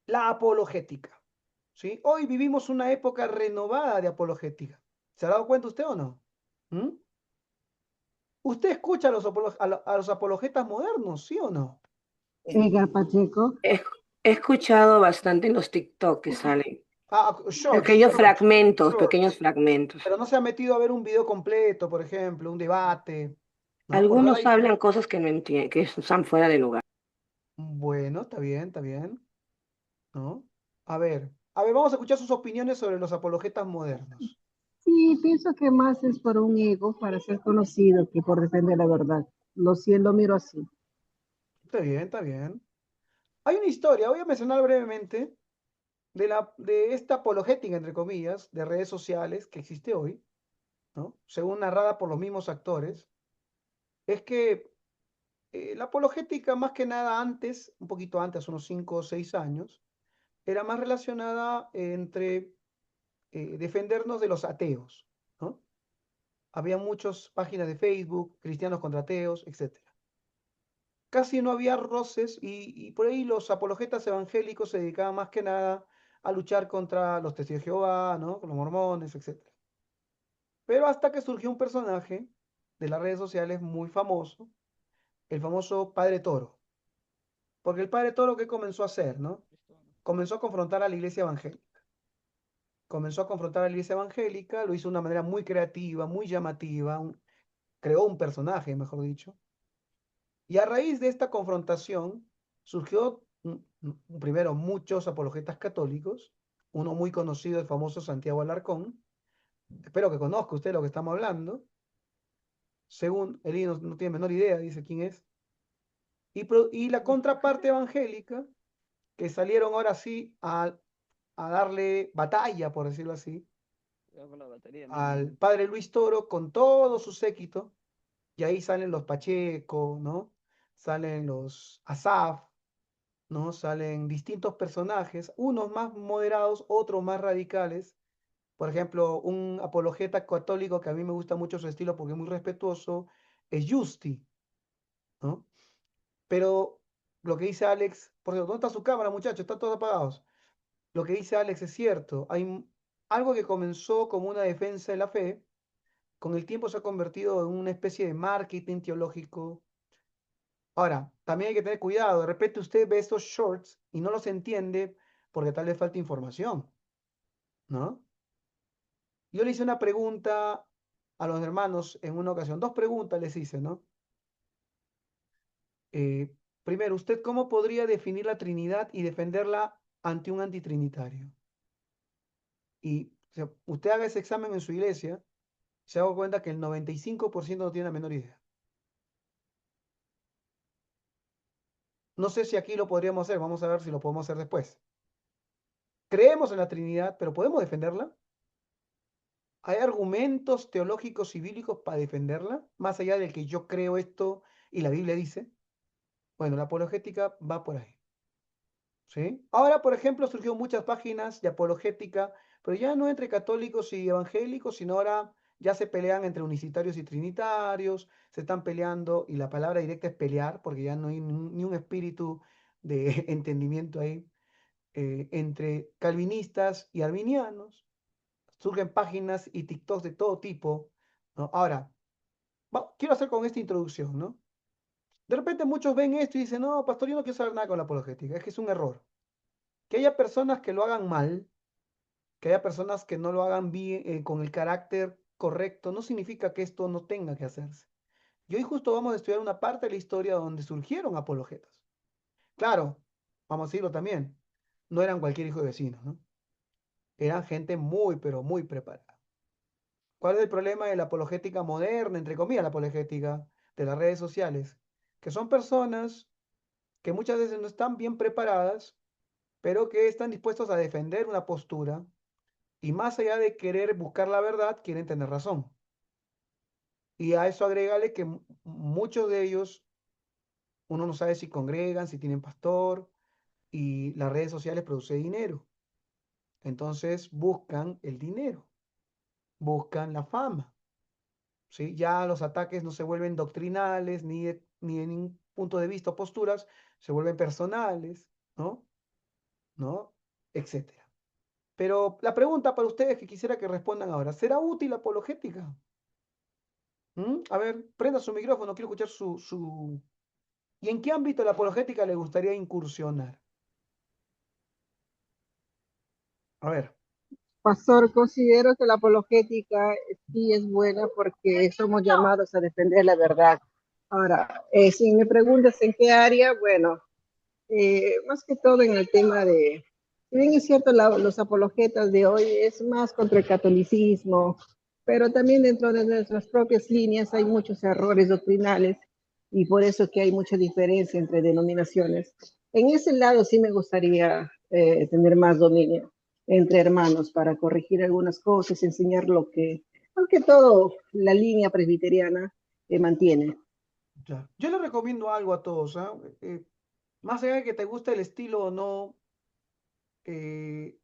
La apologética. ¿Sí? Hoy vivimos una época renovada de apologética. ¿Se ha dado cuenta usted o no? ¿Mm? ¿Usted escucha a los apologetas modernos, sí o no? Edgar Pacheco. He escuchado bastante en los TikTok que salen. Shorts, Pequeños fragmentos. pero no se ha metido a ver un video completo, por ejemplo, un debate, ¿no? Porque Algunos ahora hablan cosas que no entienden, que están fuera de lugar. bueno, está bien, ¿no? A ver, vamos a escuchar sus opiniones sobre los apologetas modernos. Sí, pienso que más es por un ego, para ser conocido, que por defender la verdad. Lo miro así. Está bien, está bien. Hay una historia, voy a mencionar brevemente, de esta apologética, entre comillas, de redes sociales que existe hoy, ¿no? Según narrada por los mismos actores, es que la apologética, más que nada antes, un poquito antes, unos 5 o 6 años, era más relacionada entre defendernos de los ateos, ¿no? Había muchas páginas de Facebook, cristianos contra ateos, etc. Casi no había roces y por ahí los apologetas evangélicos se dedicaban más que nada a luchar contra los testigos de Jehová, ¿no? Con los mormones, etc. Pero hasta que surgió un personaje de las redes sociales muy famoso, el famoso Padre Toro. Porque el Padre Toro, ¿qué comenzó a hacer, no? Comenzó a confrontar a la iglesia evangélica. Comenzó a confrontar a la iglesia evangélica, lo hizo de una manera muy creativa, muy llamativa, creó un personaje, mejor dicho. Y a raíz de esta confrontación surgió primero muchos apologetas católicos, uno muy conocido, el famoso Santiago Alarcón. Espero que conozca usted lo que estamos hablando. Según él no tiene menor idea, dice quién es. Y la contraparte evangélica, que salieron ahora sí a darle batalla, por decirlo así, al padre Luis Toro con todo su séquito, y ahí salen los Pacheco, ¿no? Salen los Asaf, ¿no? Salen distintos personajes, unos más moderados, otros más radicales. Por ejemplo, un apologeta católico que a mí me gusta mucho su estilo porque es muy respetuoso, es Justi, ¿no? Pero lo que dice Alex, por cierto, ¿dónde está su cámara, muchachos? Están todos apagados. Lo que dice Alex es cierto. Hay algo que comenzó como una defensa de la fe, con el tiempo se ha convertido en una especie de marketing teológico. Ahora, también hay que tener cuidado. De repente usted ve estos shorts y no los entiende porque tal vez falta información, ¿no? Yo le hice una pregunta a los hermanos en una ocasión, dos preguntas les hice, ¿no? Primero, ¿usted cómo podría definir la Trinidad y defenderla ante un antitrinitario? Y o sea, usted haga ese examen en su iglesia, se da cuenta que el 95% no tiene la menor idea. No sé si aquí lo podríamos hacer, vamos a ver si lo podemos hacer después. Creemos en la Trinidad, pero ¿podemos defenderla? ¿Hay argumentos teológicos y bíblicos para defenderla? Más allá del que yo creo esto y la Biblia dice. Bueno, la apologética va por ahí. ¿Sí? Ahora, por ejemplo, surgieron muchas páginas de apologética, pero ya no entre católicos y evangélicos, sino ahora ya se pelean entre unicitarios y trinitarios, se están peleando, y la palabra directa es pelear, porque ya no hay ni un espíritu de entendimiento ahí, entre calvinistas y arminianos. Surgen páginas y TikToks de todo tipo, ¿no? Ahora, quiero hacer con esta introducción, ¿no? De repente muchos ven esto y dicen, no, pastor, yo no quiero saber nada con la apologética, es que es un error. Que haya personas que lo hagan mal, que haya personas que no lo hagan bien, con el carácter correcto, no significa que esto no tenga que hacerse. Y hoy justo vamos a estudiar una parte de la historia donde surgieron apologetas. Claro, vamos a decirlo también, no eran cualquier hijo de vecino, ¿no? Eran gente muy, pero muy preparada. ¿Cuál es el problema de la apologética moderna, entre comillas, la apologética de las redes sociales? Que son personas que muchas veces no están bien preparadas, pero que están dispuestos a defender una postura y más allá de querer buscar la verdad, quieren tener razón. Y a eso agrégale que muchos de ellos, uno no sabe si congregan, si tienen pastor, y las redes sociales producen dinero. Entonces buscan el dinero, buscan la fama. ¿Sí? Ya los ataques no se vuelven doctrinales, ni de ningún punto de vista o posturas, se vuelven personales, ¿no? ¿No? Etcétera. Pero la pregunta para ustedes que quisiera que respondan ahora, ¿será útil la apologética? A ver, prenda su micrófono, quiero escuchar su... ¿Y en qué ámbito de la apologética le gustaría incursionar? A ver, Pastor, considero que la apologética sí es buena porque somos llamados a defender la verdad. Ahora, si me preguntas en qué área, bueno, más que todo en el tema de, si bien es cierto, los apologetas de hoy es más contra el catolicismo, pero también dentro de nuestras propias líneas hay muchos errores doctrinales y por eso que hay mucha diferencia entre denominaciones. En ese lado sí me gustaría tener más dominio entre hermanos para corregir algunas cosas, enseñar lo que, aunque todo, la línea presbiteriana mantiene. ya. Yo le recomiendo algo a todos, ¿ah? Más allá de que te guste el estilo o no, eh,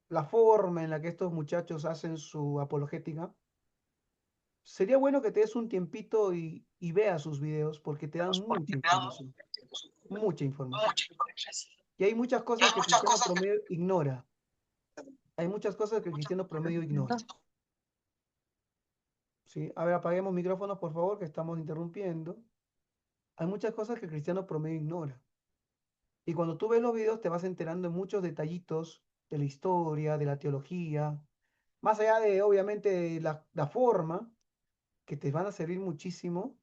la forma en la que estos muchachos hacen su apologética, sería bueno que te des un tiempito y veas sus videos porque te dan mucha información, mucha información. Y hay muchas cosas que el cristiano promedio ignora. Hay muchas cosas que el cristiano promedio ignora. ¿Sí? A ver, apaguemos micrófonos, por favor, que estamos interrumpiendo. Hay muchas cosas que el cristiano promedio ignora. Y cuando tú ves los videos te vas enterando de muchos detallitos de la historia, de la teología, más allá de, obviamente, de la forma, que te van a servir muchísimo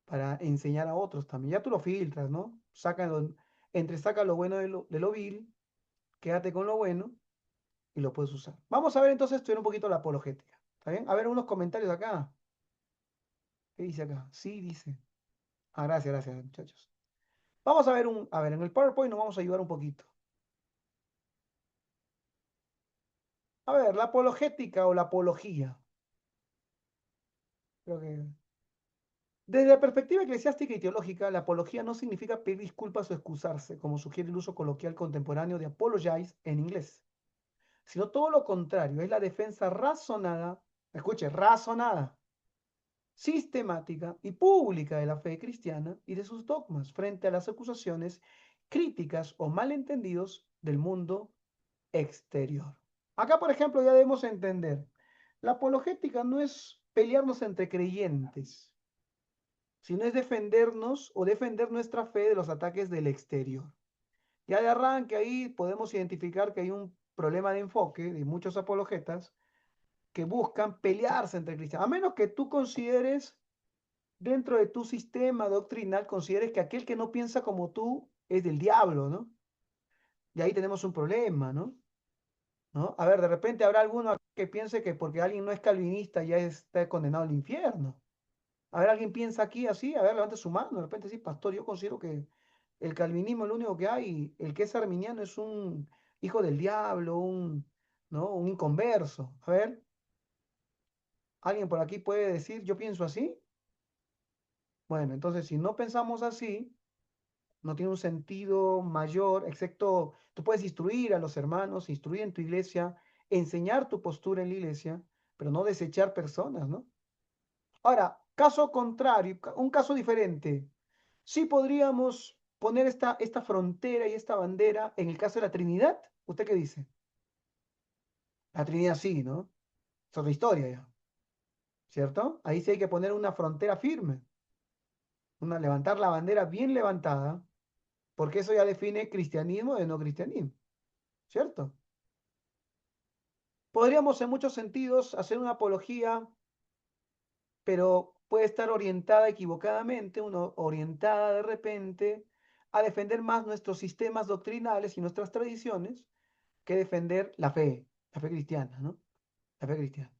para enseñar a otros también. Ya tú lo filtras, ¿no? Saca lo bueno de lo vil, quédate con lo bueno y lo puedes usar. Vamos a ver entonces, estudiar un poquito la apologética. ¿Está bien? A ver unos comentarios acá. ¿Qué dice acá? Sí, dice. Ah, gracias, gracias, muchachos. Vamos a ver a ver, en el PowerPoint nos vamos a ayudar un poquito. A ver, la apologética o la apología. Creo que... Desde la perspectiva eclesiástica y teológica, la apología no significa pedir disculpas o excusarse, como sugiere el uso coloquial contemporáneo de apologize en inglés, sino todo lo contrario, es la defensa razonada, escuche, razonada, sistemática y pública de la fe cristiana y de sus dogmas frente a las acusaciones críticas o malentendidos del mundo exterior. Acá, por ejemplo, ya debemos entender, la apologética no es pelearnos entre creyentes, sino es defendernos o defender nuestra fe de los ataques del exterior. Ya de arranque ahí podemos identificar que hay un problema de enfoque de muchos apologetas que buscan pelearse entre cristianos, a menos que tú consideres, dentro de tu sistema doctrinal, consideres que aquel que no piensa como tú es del diablo, ¿no? Y ahí tenemos un problema, ¿no? ¿No? A ver, de repente habrá alguno que piense que porque alguien no es calvinista ya está condenado al infierno. A ver, alguien piensa aquí así, a ver, levante su mano, de repente sí, pastor, yo considero que el calvinismo es lo único que hay, el que es arminiano es un hijo del diablo, ¿no? Un inconverso. A ver, ¿alguien por aquí puede decir, yo pienso así? Bueno, entonces si no pensamos así, no tiene un sentido mayor, excepto tú puedes instruir a los hermanos, instruir en tu iglesia, enseñar tu postura en la iglesia, pero no desechar personas, ¿no? Ahora, caso contrario, un caso diferente. Sí podríamos poner esta frontera y esta bandera en el caso de la Trinidad. ¿Usted qué dice? La Trinidad sí, ¿no? Es otra historia ya, ¿cierto? Ahí sí hay que poner una frontera firme, levantar la bandera bien levantada, porque eso ya define cristianismo de no cristianismo, ¿cierto? Podríamos en muchos sentidos hacer una apología, pero puede estar orientada equivocadamente, orientada de repente a defender más nuestros sistemas doctrinales y nuestras tradiciones que defender la fe cristiana, ¿no? La fe cristiana.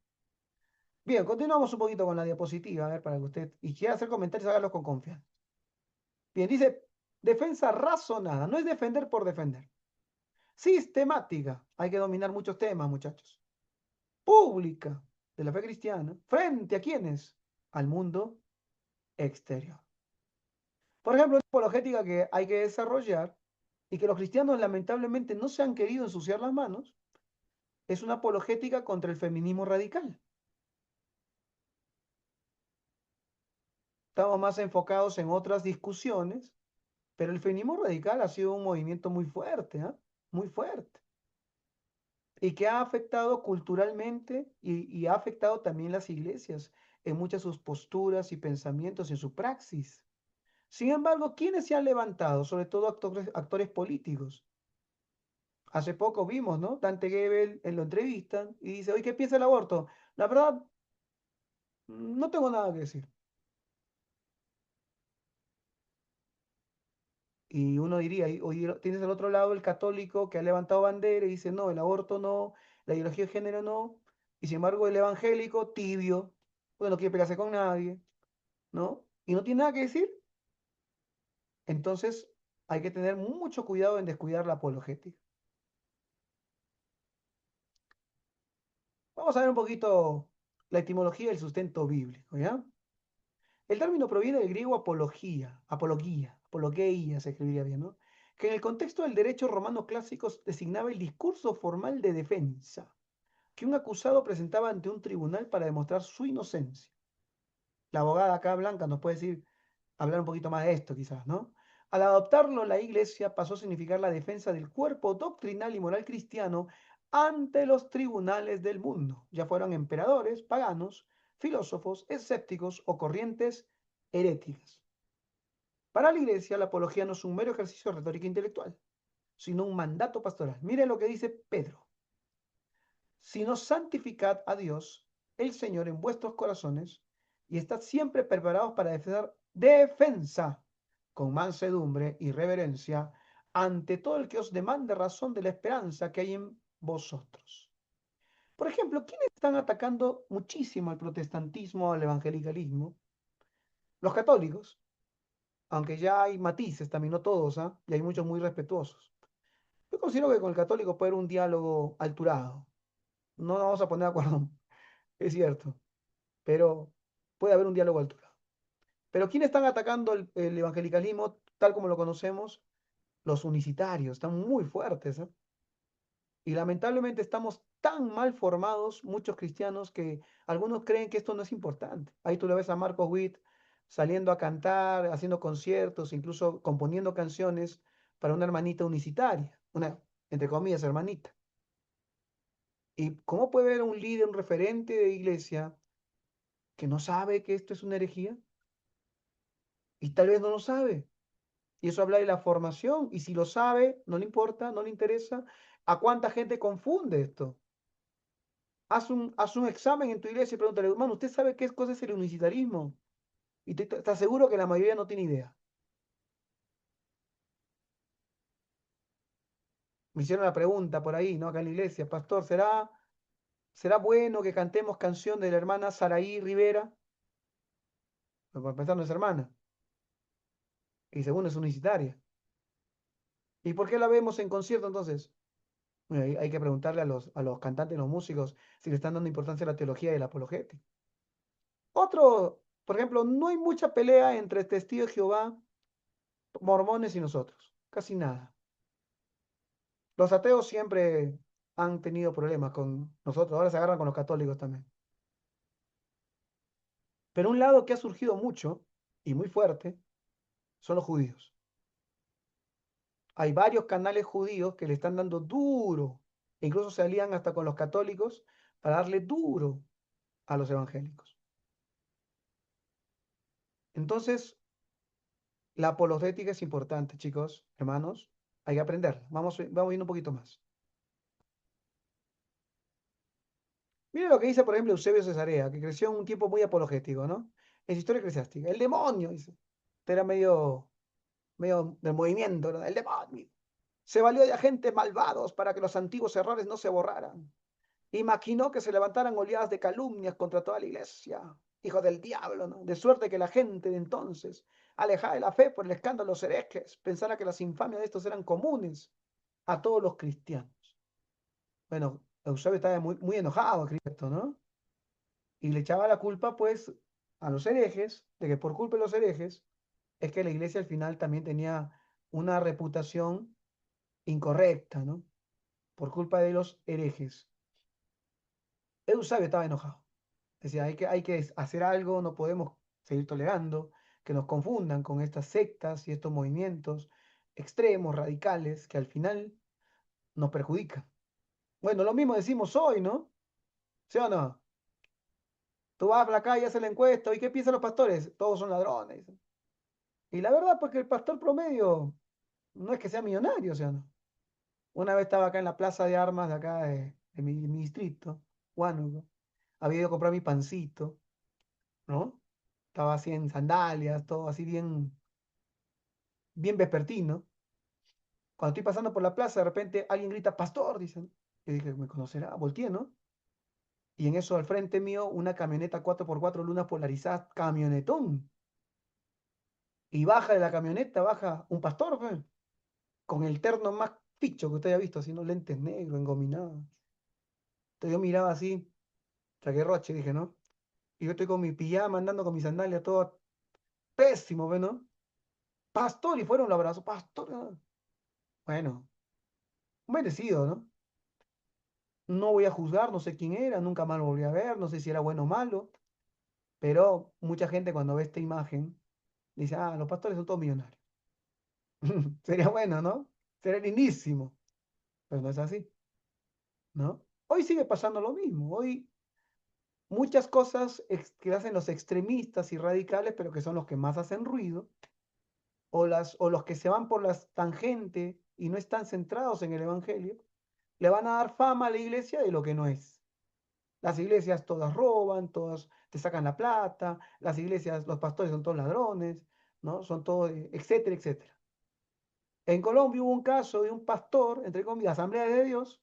Bien, continuamos un poquito con la diapositiva, a ver, para que usted, y quiera hacer comentarios, hágalos con confianza. Bien, dice, defensa razonada, no es defender por defender. Sistemática, hay que dominar muchos temas, muchachos. Pública, de la fe cristiana, frente a quiénes? Al mundo exterior. Por ejemplo, una apologética que hay que desarrollar y que los cristianos lamentablemente no se han querido ensuciar las manos, es una apologética contra el feminismo radical. Estamos más enfocados en otras discusiones, pero el feminismo radical ha sido un movimiento muy fuerte, ¿eh? Muy fuerte. Y que ha afectado culturalmente y ha afectado también las iglesias en muchas de sus posturas y pensamientos, en su praxis. Sin embargo, ¿quiénes se han levantado? Sobre todo actores políticos. Hace poco vimos, ¿no? Dante Gebel lo entrevistan y dice, oye, ¿qué piensa el aborto? La verdad, no tengo nada que decir. Y uno diría, oye, tienes al otro lado el católico que ha levantado bandera y dice, no, el aborto no, la ideología de género no. Y sin embargo, el evangélico, tibio, pues no quiere pelearse con nadie, ¿no? Y no tiene nada que decir. Entonces, hay que tener mucho cuidado en descuidar la apologética. Vamos a ver un poquito la etimología del sustento bíblico, ¿ya? El término proviene del griego apologeia se escribiría bien, ¿no? Que en el contexto del derecho romano clásico designaba el discurso formal de defensa que un acusado presentaba ante un tribunal para demostrar su inocencia. La abogada acá Blanca nos puede decir, hablar un poquito más de esto quizás, ¿no? Al adoptarlo, la iglesia pasó a significar la defensa del cuerpo doctrinal y moral cristiano ante los tribunales del mundo, ya fueran emperadores, paganos, filósofos, escépticos o corrientes heréticas. Para la iglesia, la apología no es un mero ejercicio de retórica intelectual, sino un mandato pastoral. Mire lo que dice Pedro. Sino santificad a Dios, el Señor, en vuestros corazones, y estad siempre preparados para defensa con mansedumbre y reverencia ante todo el que os demande razón de la esperanza que hay en vosotros. Por ejemplo, ¿quiénes están atacando muchísimo al protestantismo, al evangelicalismo? Los católicos, aunque ya hay matices, también no todos, ¿ah? Y hay muchos muy respetuosos. Yo considero que con el católico puede haber un diálogo alturado. No nos vamos a poner de acuerdo, es cierto, pero puede haber un diálogo alturado. Pero ¿quiénes están atacando el evangelicalismo tal como lo conocemos? Los unicitarios, están muy fuertes, ¿eh? Y lamentablemente estamos tan mal formados, muchos cristianos, que algunos creen que esto no es importante. Ahí tú le ves a Marcos Witt saliendo a cantar, haciendo conciertos, incluso componiendo canciones para una hermanita unicitaria, una, entre comillas, hermanita. ¿Y cómo puede haber un líder, un referente de iglesia que no sabe que esto es una herejía? Y tal vez no lo sabe. Y eso habla de la formación. Y si lo sabe, no le importa, no le interesa. ¿A cuánta gente confunde esto? haz un examen en tu iglesia y pregúntale, hermano, ¿usted sabe qué cosa es el unicitarismo? Y te aseguro que la mayoría no tiene idea. Me hicieron la pregunta por ahí, ¿no? Acá en la iglesia, pastor, ¿será bueno que cantemos canción de la hermana Saraí Rivera? Pues para empezar no es hermana. Y segundo es unicitaria. ¿Y por qué la vemos en concierto entonces? Bueno, hay que preguntarle a los cantantes, los músicos, si le están dando importancia a la teología y la apologética. Otro, por ejemplo, no hay mucha pelea entre testigos de Jehová, mormones y nosotros. Casi nada. Los ateos siempre han tenido problemas con nosotros. Ahora se agarran con los católicos también. Pero un lado que ha surgido mucho y muy fuerte son los judíos. Hay varios canales judíos que le están dando duro. E incluso se alían hasta con los católicos para darle duro a los evangélicos. Entonces, la apologética es importante, chicos, hermanos. Hay que aprenderla. Vamos viendo un poquito más. Mira lo que dice, por ejemplo, Eusebio Cesarea, que creció en un tiempo muy apologético, ¿no? En su historia eclesiástica. El demonio, dice. Este era medio del movimiento, ¿no? El demonio. Se valió de agentes malvados para que los antiguos errores no se borraran. Y maquinó que se levantaran oleadas de calumnias contra toda la iglesia. Hijo del diablo, ¿no? De suerte que la gente de entonces, alejada de la fe por el escándalo de los herejes, pensara que las infamias de estos eran comunes a todos los cristianos. Bueno, Eusebio estaba muy enojado, Cristo, ¿no? Y le echaba la culpa, pues, a los herejes, de que por culpa de los herejes, es que la iglesia al final también tenía una reputación incorrecta, ¿no? Por culpa de los herejes. Eusebio estaba enojado. Decía, hay que hacer algo, no podemos seguir tolerando que nos confundan con estas sectas y estos movimientos extremos, radicales, que al final nos perjudican. Bueno, lo mismo decimos hoy, ¿no? ¿Sí o no? Tú vas a la calle, haces la encuesta, ¿y qué piensan los pastores? Todos son ladrones. Y la verdad, porque el pastor promedio no es que sea millonario, ¿sí o no? Una vez estaba acá en la plaza de armas de acá de mi distrito, Huánuco. Había ido a comprar mi pancito, ¿no? Estaba así en sandalias, todo así bien vespertino. Cuando estoy pasando por la plaza, de repente alguien grita, pastor, dicen. Yo dije, me conocerá, volteé, ¿no? Y en eso al frente mío, una camioneta 4x4 lunas polarizadas, camionetón. Y baja de la camioneta, baja un pastor, pues, con el terno más ficho que usted haya visto, haciendo lentes negros, engominados. Entonces yo miraba así, saqué roche, dije, ¿no? Y yo estoy con mi pijama, andando con mi sandalia, todo pésimo, ¿ve, no? Pastor, y fueron los abrazos, pastor. ¿No? Bueno, merecido, ¿no? No voy a juzgar, no sé quién era, nunca más lo volví a ver, no sé si era bueno o malo, pero mucha gente cuando ve esta imagen dice, ah, los pastores son todos millonarios. Sería bueno, ¿no? Sería lindísimo, pero no es así, ¿no? Hoy sigue pasando lo mismo, hoy muchas cosas que hacen los extremistas y radicales, pero que son los que más hacen ruido, o los que se van por las tangentes y no están centrados en el Evangelio, le van a dar fama a la iglesia de lo que no es. Las iglesias todas roban, todas te sacan la plata, las iglesias, los pastores son todos ladrones, ¿no? Son todos, etcétera, etcétera. En Colombia hubo un caso de un pastor, entre comillas, Asamblea de Dios,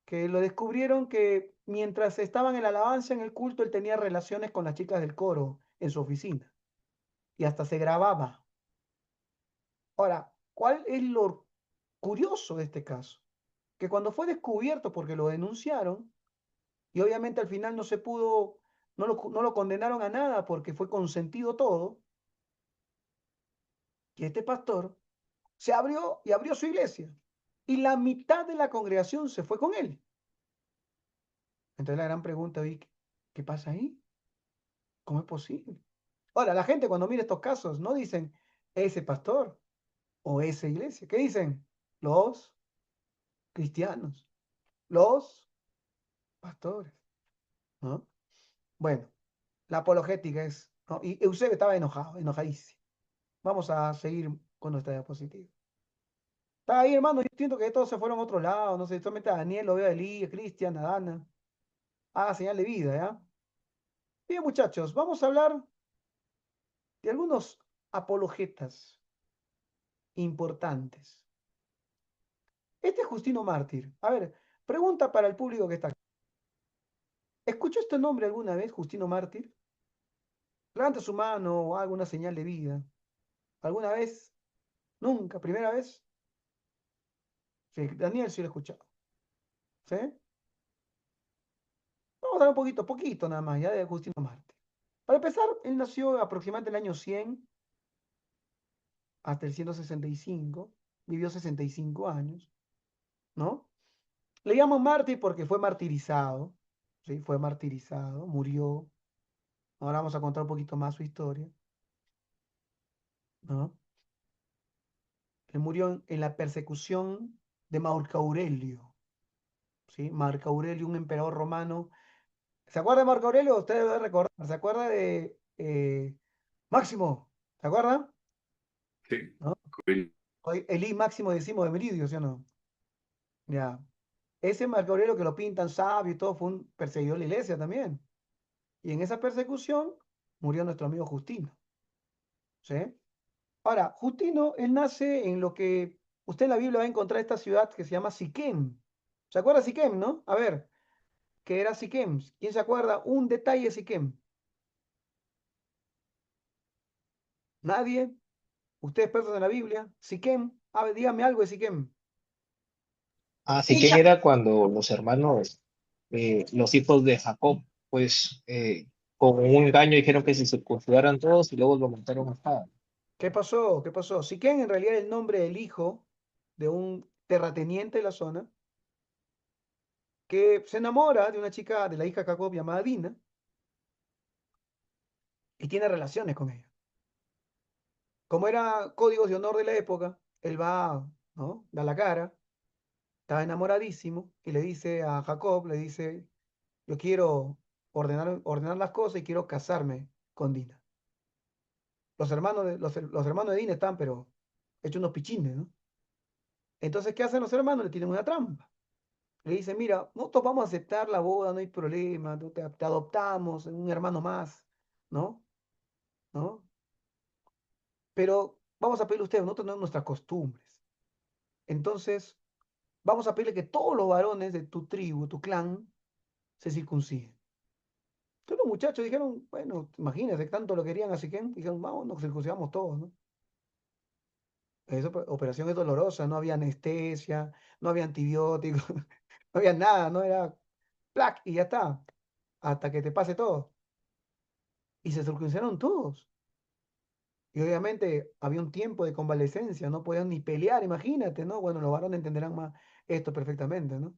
que lo descubrieron que mientras estaban en la alabanza, en el culto, él tenía relaciones con las chicas del coro en su oficina y hasta se grababa. Ahora, ¿cuál es lo curioso de este caso? Que cuando fue descubierto porque lo denunciaron, y obviamente al final no se pudo, no lo condenaron a nada porque fue consentido todo, y este pastor se abrió y abrió su iglesia, y la mitad de la congregación se fue con él. Entonces la gran pregunta, ¿y qué pasa ahí? ¿Cómo es posible? Ahora, la gente cuando mira estos casos no dicen ese pastor o esa iglesia. ¿Qué dicen? Los cristianos, los pastores, ¿no? Bueno, la apologética es, ¿no? Y Eusebio estaba enojado, enojadísimo. Vamos a seguir con nuestra diapositiva. Está ahí, hermano, yo siento que todos se fueron a otro lado, no sé, solamente a Daniel lo veo a Elías, Cristian, a Dana. Haga señal de vida, ¿ya? Bien, muchachos, vamos a hablar de algunos apologetas importantes. Este es Justino Mártir. A ver, pregunta para el público que está aquí. ¿Escuchó este nombre alguna vez, Justino Mártir? Levanta su mano o haga una señal de vida. ¿Alguna vez? ¿Nunca? ¿Primera vez? Sí, Daniel sí lo ha escuchado. ¿Sí? Vamos a dar un poquito nada más, ya de Justino Mártir. Para empezar, él nació aproximadamente en el año 100 hasta el 165. Vivió 65 años, ¿no? Le llaman mártir porque fue martirizado, ¿sí? Fue martirizado, murió. Ahora vamos a contar un poquito más su historia, ¿no? Él murió en la persecución de Marco Aurelio, ¿sí? Marco Aurelio, un emperador romano. ¿Se acuerda de Marco Aurelio? Usted debe recordar. ¿Se acuerda de Máximo? ¿Se acuerda? Sí. ¿No? Elí Máximo Decimo de Meridio, ¿sí o no? Ya. Ese Marco Aurelio que lo pintan sabio y todo fue un perseguidor de la iglesia también. Y en esa persecución murió nuestro amigo Justino, ¿sí? Ahora, Justino, él nace en lo que usted en la Biblia va a encontrar esta ciudad que se llama Siquem. ¿Se acuerda de Siquem, no? A ver, ¿qué era Siquem? ¿Quién se acuerda? Un detalle de Siquem. ¿Nadie? ¿Ustedes expertos en la Biblia? Siquem. A ver, dígame algo de Siquem. Así que era cuando los hermanos, los hijos de Jacob, pues con un engaño dijeron que se circuncidaran todos y luego lo mataron a espada. ¿Qué pasó? ¿Qué pasó? Siquem en realidad es el nombre del hijo de un terrateniente de la zona que se enamora de una chica, de la hija de Jacob llamada Dina, y tiene relaciones con ella. Como era códigos de honor de la época, él va, ¿no? Da la cara, está enamoradísimo y le dice a Jacob, le dice, yo quiero ordenar las cosas y quiero casarme con Dina. Los hermanos de Dina están, pero hechos unos pichines, ¿no? Entonces, ¿qué hacen los hermanos? Le tienen una trampa. Le dicen, mira, nosotros vamos a aceptar la boda, no hay problema, te adoptamos, un hermano más, ¿no? ¿No? Pero vamos a pedirle a ustedes, nosotros tenemos nuestras costumbres. Entonces, vamos a pedirle que todos los varones de tu tribu, tu clan, se circunciden. Entonces los muchachos dijeron, bueno, imagínense, tanto lo querían así que dijeron, vamos, nos circuncidamos todos, ¿no? Esa operación es dolorosa, no había anestesia, no había antibióticos, no había nada, no era plac y ya está, hasta que te pase todo. Y se circuncidaron todos. Y obviamente había un tiempo de convalecencia, no podían ni pelear, imagínate, ¿no? Bueno, los varones entenderán más esto perfectamente, ¿no?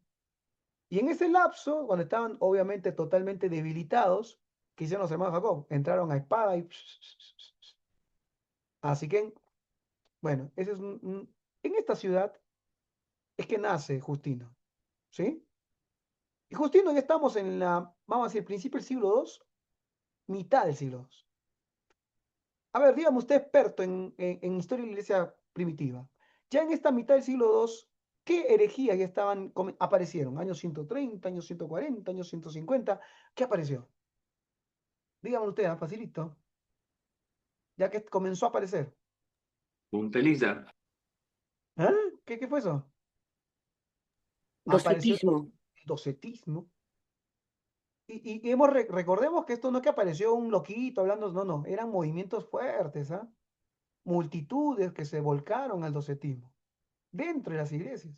Y en ese lapso, cuando estaban obviamente totalmente debilitados, ¿qué hicieron los hermanos Jacob? Entraron a espada y... Así que, bueno, ese es en esta ciudad es que nace Justino, ¿sí? Y Justino ya estamos en la, vamos a decir, principio del siglo II, mitad del siglo II. A ver, dígame usted experto en historia de la iglesia primitiva. Ya en esta mitad del siglo II, ¿qué herejías ya aparecieron? Años 130, años 140, años 150. ¿Qué apareció? Dígame usted, facilito. Ya que comenzó a aparecer. Monteliza. ¿Ah? ¿Qué fue eso? Apareció Docetismo. el docetismo. Y recordemos que esto no es que apareció un loquito hablando, no, eran movimientos fuertes, ¿ah? Multitudes que se volcaron al docetismo dentro de las iglesias.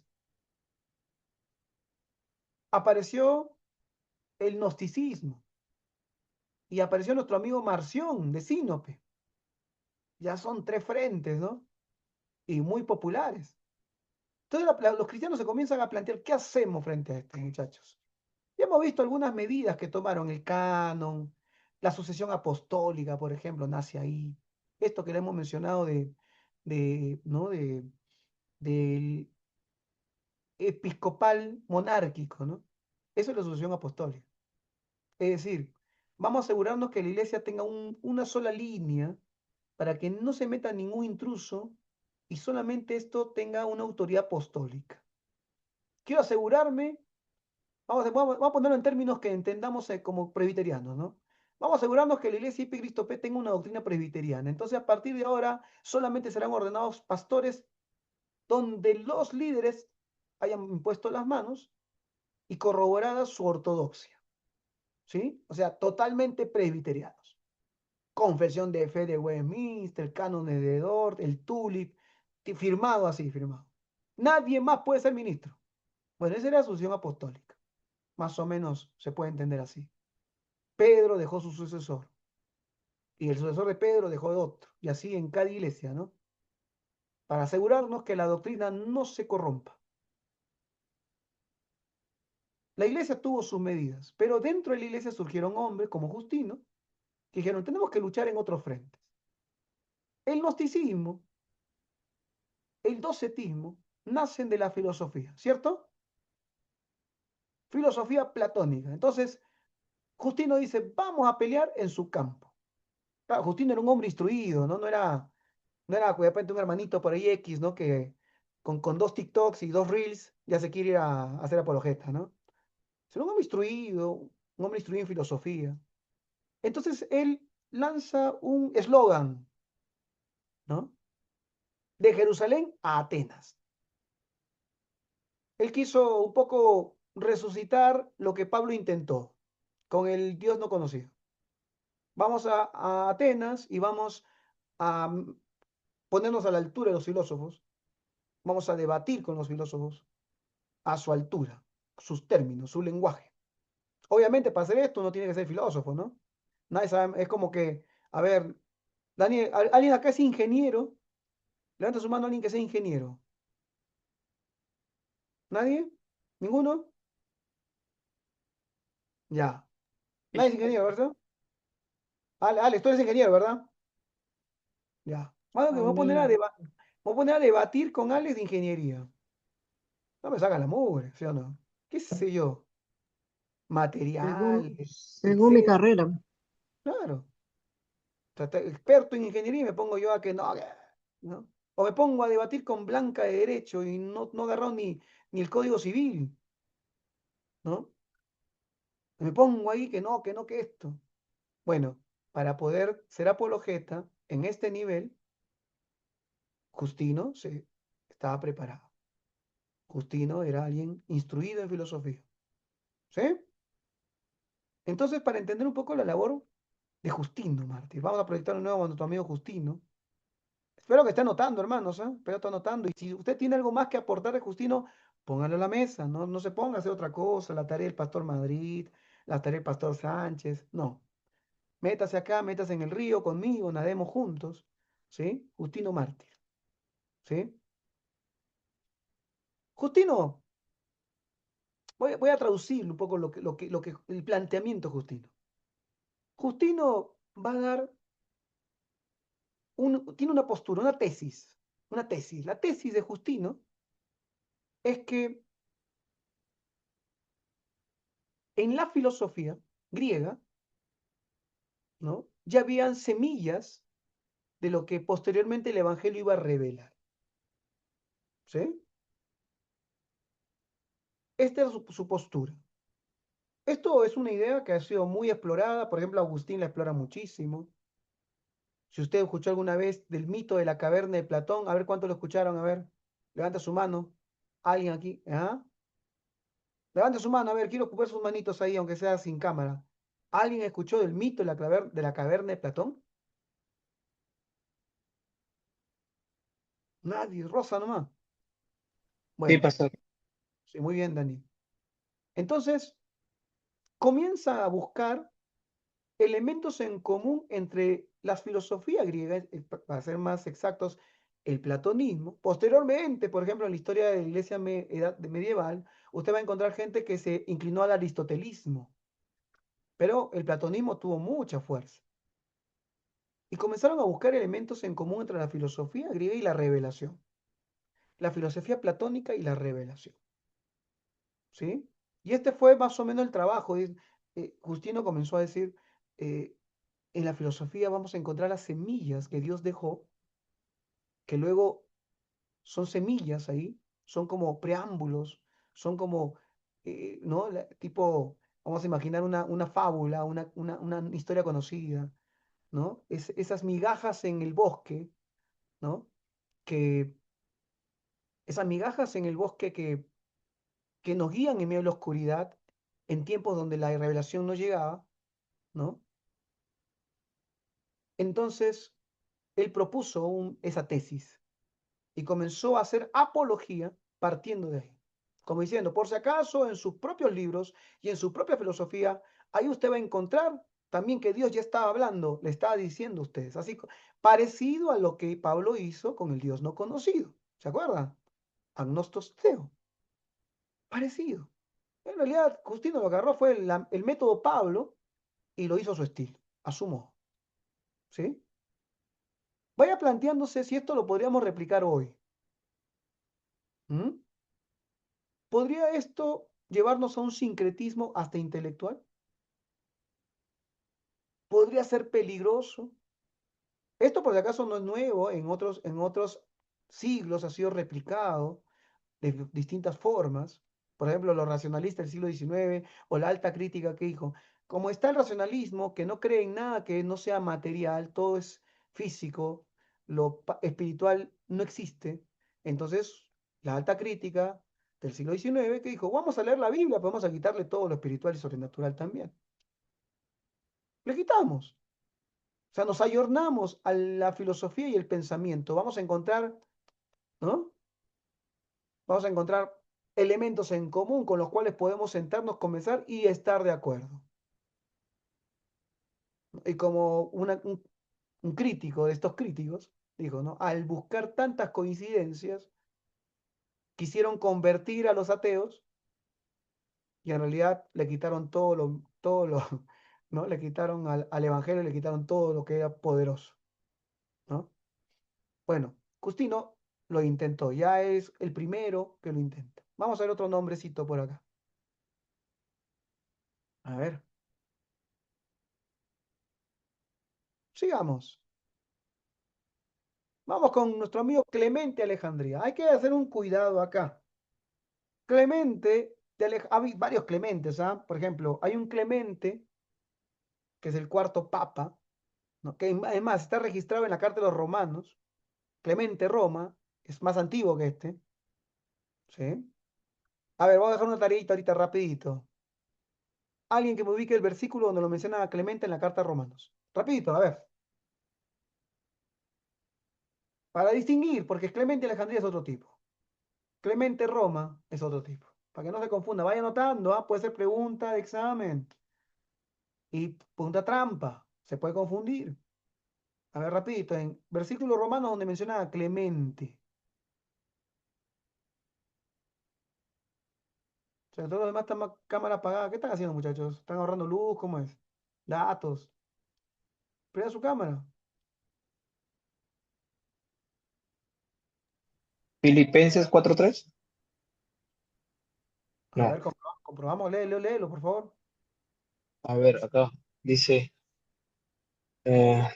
Apareció el gnosticismo y apareció nuestro amigo Marción de Sinope. Ya son tres frentes, ¿no? Y muy populares. Entonces los cristianos se comienzan a plantear, ¿qué hacemos frente a esto, muchachos? Ya hemos visto algunas medidas que tomaron el canon, la sucesión apostólica, por ejemplo, nace ahí. Esto que le hemos mencionado ¿no? del episcopal monárquico, ¿no? Eso es la sucesión apostólica. Es decir, vamos a asegurarnos que la iglesia tenga una sola línea para que no se meta ningún intruso y solamente esto tenga una autoridad apostólica. Quiero asegurarme Vamos a ponerlo en términos que entendamos como presbiterianos, ¿no? Vamos a asegurarnos que la iglesia IP Cristo P tenga una doctrina presbiteriana. Entonces, a partir de ahora, solamente serán ordenados pastores donde los líderes hayan impuesto las manos y corroborada su ortodoxia, ¿sí? O sea, totalmente presbiterianos. Confesión de fe de Westminster, cánones de Dort, el Tulip, firmado así, firmado. Nadie más puede ser ministro. Bueno, esa era su sucesión apostólica. Más o menos se puede entender así. Pedro dejó su sucesor. Y el sucesor de Pedro dejó de otro. Y así en cada iglesia, ¿no? Para asegurarnos que la doctrina no se corrompa. La iglesia tuvo sus medidas, pero dentro de la iglesia surgieron hombres como Justino, que dijeron, tenemos que luchar en otros frentes. El gnosticismo, el docetismo, nacen de la filosofía, ¿cierto? Filosofía platónica. Entonces, Justino dice, vamos a pelear en su campo. Claro, Justino era un hombre instruido, ¿no? No era de repente un hermanito por ahí X, ¿no? Que con 2 TikToks y 2 Reels ya se quiere ir a hacer apologeta, ¿no? Sino un hombre instruido en filosofía. Entonces él lanza un eslogan, ¿no? De Jerusalén a Atenas. Él quiso un poco resucitar lo que Pablo intentó con el Dios no conocido. Vamos a Atenas y vamos a ponernos a la altura de los filósofos. Vamos a debatir con los filósofos a su altura, sus términos, su lenguaje. Obviamente, para hacer esto uno tiene que ser filósofo, ¿no? Nadie sabe, es como que, a ver, Daniel, ¿alguien acá es ingeniero? Levanta su mano alguien que sea ingeniero. ¿Nadie? ¿Ninguno? Ya. Nadie es ingeniero, ¿verdad? Alex, tú eres ingeniero, ¿verdad? Ya. Bueno, que me voy a poner a, debatir con Alex de ingeniería. No me saca la mugre, ¿sí o no? ¿Qué sé yo? Según, Materiales, según mi etcétera. carrera. Claro. O sea, experto en ingeniería y me pongo yo a que no, ¿no? O me pongo a debatir con Blanca de Derecho y no agarró ni el Código Civil, ¿no? Me pongo ahí que esto. Bueno, para poder ser apologeta en este nivel, Justino estaba preparado. Justino era alguien instruido en filosofía. ¿Sí? Entonces, para entender un poco la labor de Justino, Mártir, vamos a proyectar un nuevo a nuestro amigo Justino. Espero que esté anotando, hermanos, ¿eh? Espero que esté anotando. Y si usted tiene algo más que aportar de Justino, póngalo a la mesa. No se ponga a hacer otra cosa, la tarea del Pastor Madrid, la tarea del Pastor Sánchez. No. Métase acá, métase en el río conmigo, nademos juntos. ¿Sí? Justino Mártir. ¿Sí? Justino, voy a traducir un poco el planteamiento de Justino. Justino va a dar, tiene una postura, una tesis. Una tesis. La tesis de Justino es que en la filosofía griega, ¿no? Ya habían semillas de lo que posteriormente el Evangelio iba a revelar. ¿Sí? Esta es su postura. Esto es una idea que ha sido muy explorada, por ejemplo, Agustín la explora muchísimo. Si usted escuchó alguna vez del mito de la caverna de Platón, a ver cuánto lo escucharon, a ver, levanta su mano. ¿Alguien aquí? ¿Ah? Levanta su mano, a ver, quiero ver sus manitos ahí, aunque sea sin cámara. ¿Alguien escuchó del mito de la caverna de Platón? Nadie, Rosa nomás. Sí, Bueno, pastor. sí, muy bien, Dani. Entonces, comienza a buscar elementos en común entre las filosofías griegas, para ser más exactos, el platonismo. Posteriormente, por ejemplo, en la historia de la iglesia medieval, usted va a encontrar gente que se inclinó al aristotelismo, pero el platonismo tuvo mucha fuerza. Y comenzaron a buscar elementos en común entre la filosofía griega y la revelación. La filosofía platónica y la revelación. ¿Sí? Y este fue más o menos el trabajo. Justino comenzó a decir, eh, en la filosofía vamos a encontrar las semillas que Dios dejó, que luego son semillas ahí, son como preámbulos, son como ¿no? Tipo, vamos a imaginar una fábula, una historia conocida, ¿no? Esas migajas en el bosque, ¿no? Que, esas migajas en el bosque que nos guían en medio de la oscuridad, en tiempos donde la revelación no llegaba, ¿no? Entonces, él propuso esa tesis y comenzó a hacer apología partiendo de ahí. Como diciendo, por si acaso, en sus propios libros y en su propia filosofía, ahí usted va a encontrar también que Dios ya estaba hablando, le estaba diciendo a ustedes, así parecido a lo que Pablo hizo con el Dios no conocido. ¿Se acuerdan? Agnostos Theo. Parecido. En realidad, Justino lo agarró fue el método Pablo y lo hizo a su estilo, a su modo. ¿Sí? Vaya planteándose si esto lo podríamos replicar hoy. ¿Mm? ¿Podría esto llevarnos a un sincretismo hasta intelectual? ¿Podría ser peligroso? Esto por si acaso no es nuevo, en otros siglos ha sido replicado de distintas formas. Por ejemplo, los racionalistas del siglo XIX o la alta crítica que dijo, como está el racionalismo, que no cree en nada que no sea material, todo es físico, lo espiritual no existe. Entonces, la alta crítica del siglo XIX que dijo, vamos a leer la Biblia, pero vamos a quitarle todo lo espiritual y sobrenatural también. Le quitamos. O sea, nos ayornamos a la filosofía y el pensamiento. Vamos a encontrar, ¿no? Vamos a encontrar elementos en común con los cuales podemos sentarnos, conversar y estar de acuerdo. Y como un crítico de estos críticos dijo, ¿no? Al buscar tantas coincidencias, quisieron convertir a los ateos y en realidad le quitaron ¿no? Le quitaron al evangelio, le quitaron todo lo que era poderoso, ¿no? Bueno, Justino lo intentó, ya es el primero que lo intenta. Vamos a ver otro nombrecito por acá. A ver, sigamos. Vamos con nuestro amigo Clemente Alejandría. Hay que hacer un cuidado acá. Clemente, hay varios Clementes, ¿ah? Por ejemplo, hay un Clemente, que es el cuarto papa, ¿no? Que además está registrado en la Carta de los Romanos. Clemente Roma, es más antiguo que este. ¿Sí? A ver, voy a dejar una tareita ahorita rapidito. Alguien que me ubique el versículo donde lo menciona a Clemente en la Carta de Romanos. Rapidito, a ver. Para distinguir, porque Clemente Alejandría es otro tipo. Clemente Roma es otro tipo. Para que no se confunda, vaya anotando, ¿ah? Puede ser pregunta de examen. Y pregunta trampa. Se puede confundir. A ver, rapidito, en versículo romano donde menciona a Clemente. O sea, todos los demás están cámara apagada. ¿Qué están haciendo, muchachos? ¿Están ahorrando luz? ¿Cómo es? Datos. Prenda su cámara. Filipenses 4:3. A ver, No, comprobamos. Léelo, por favor. a ver, acá dice eh,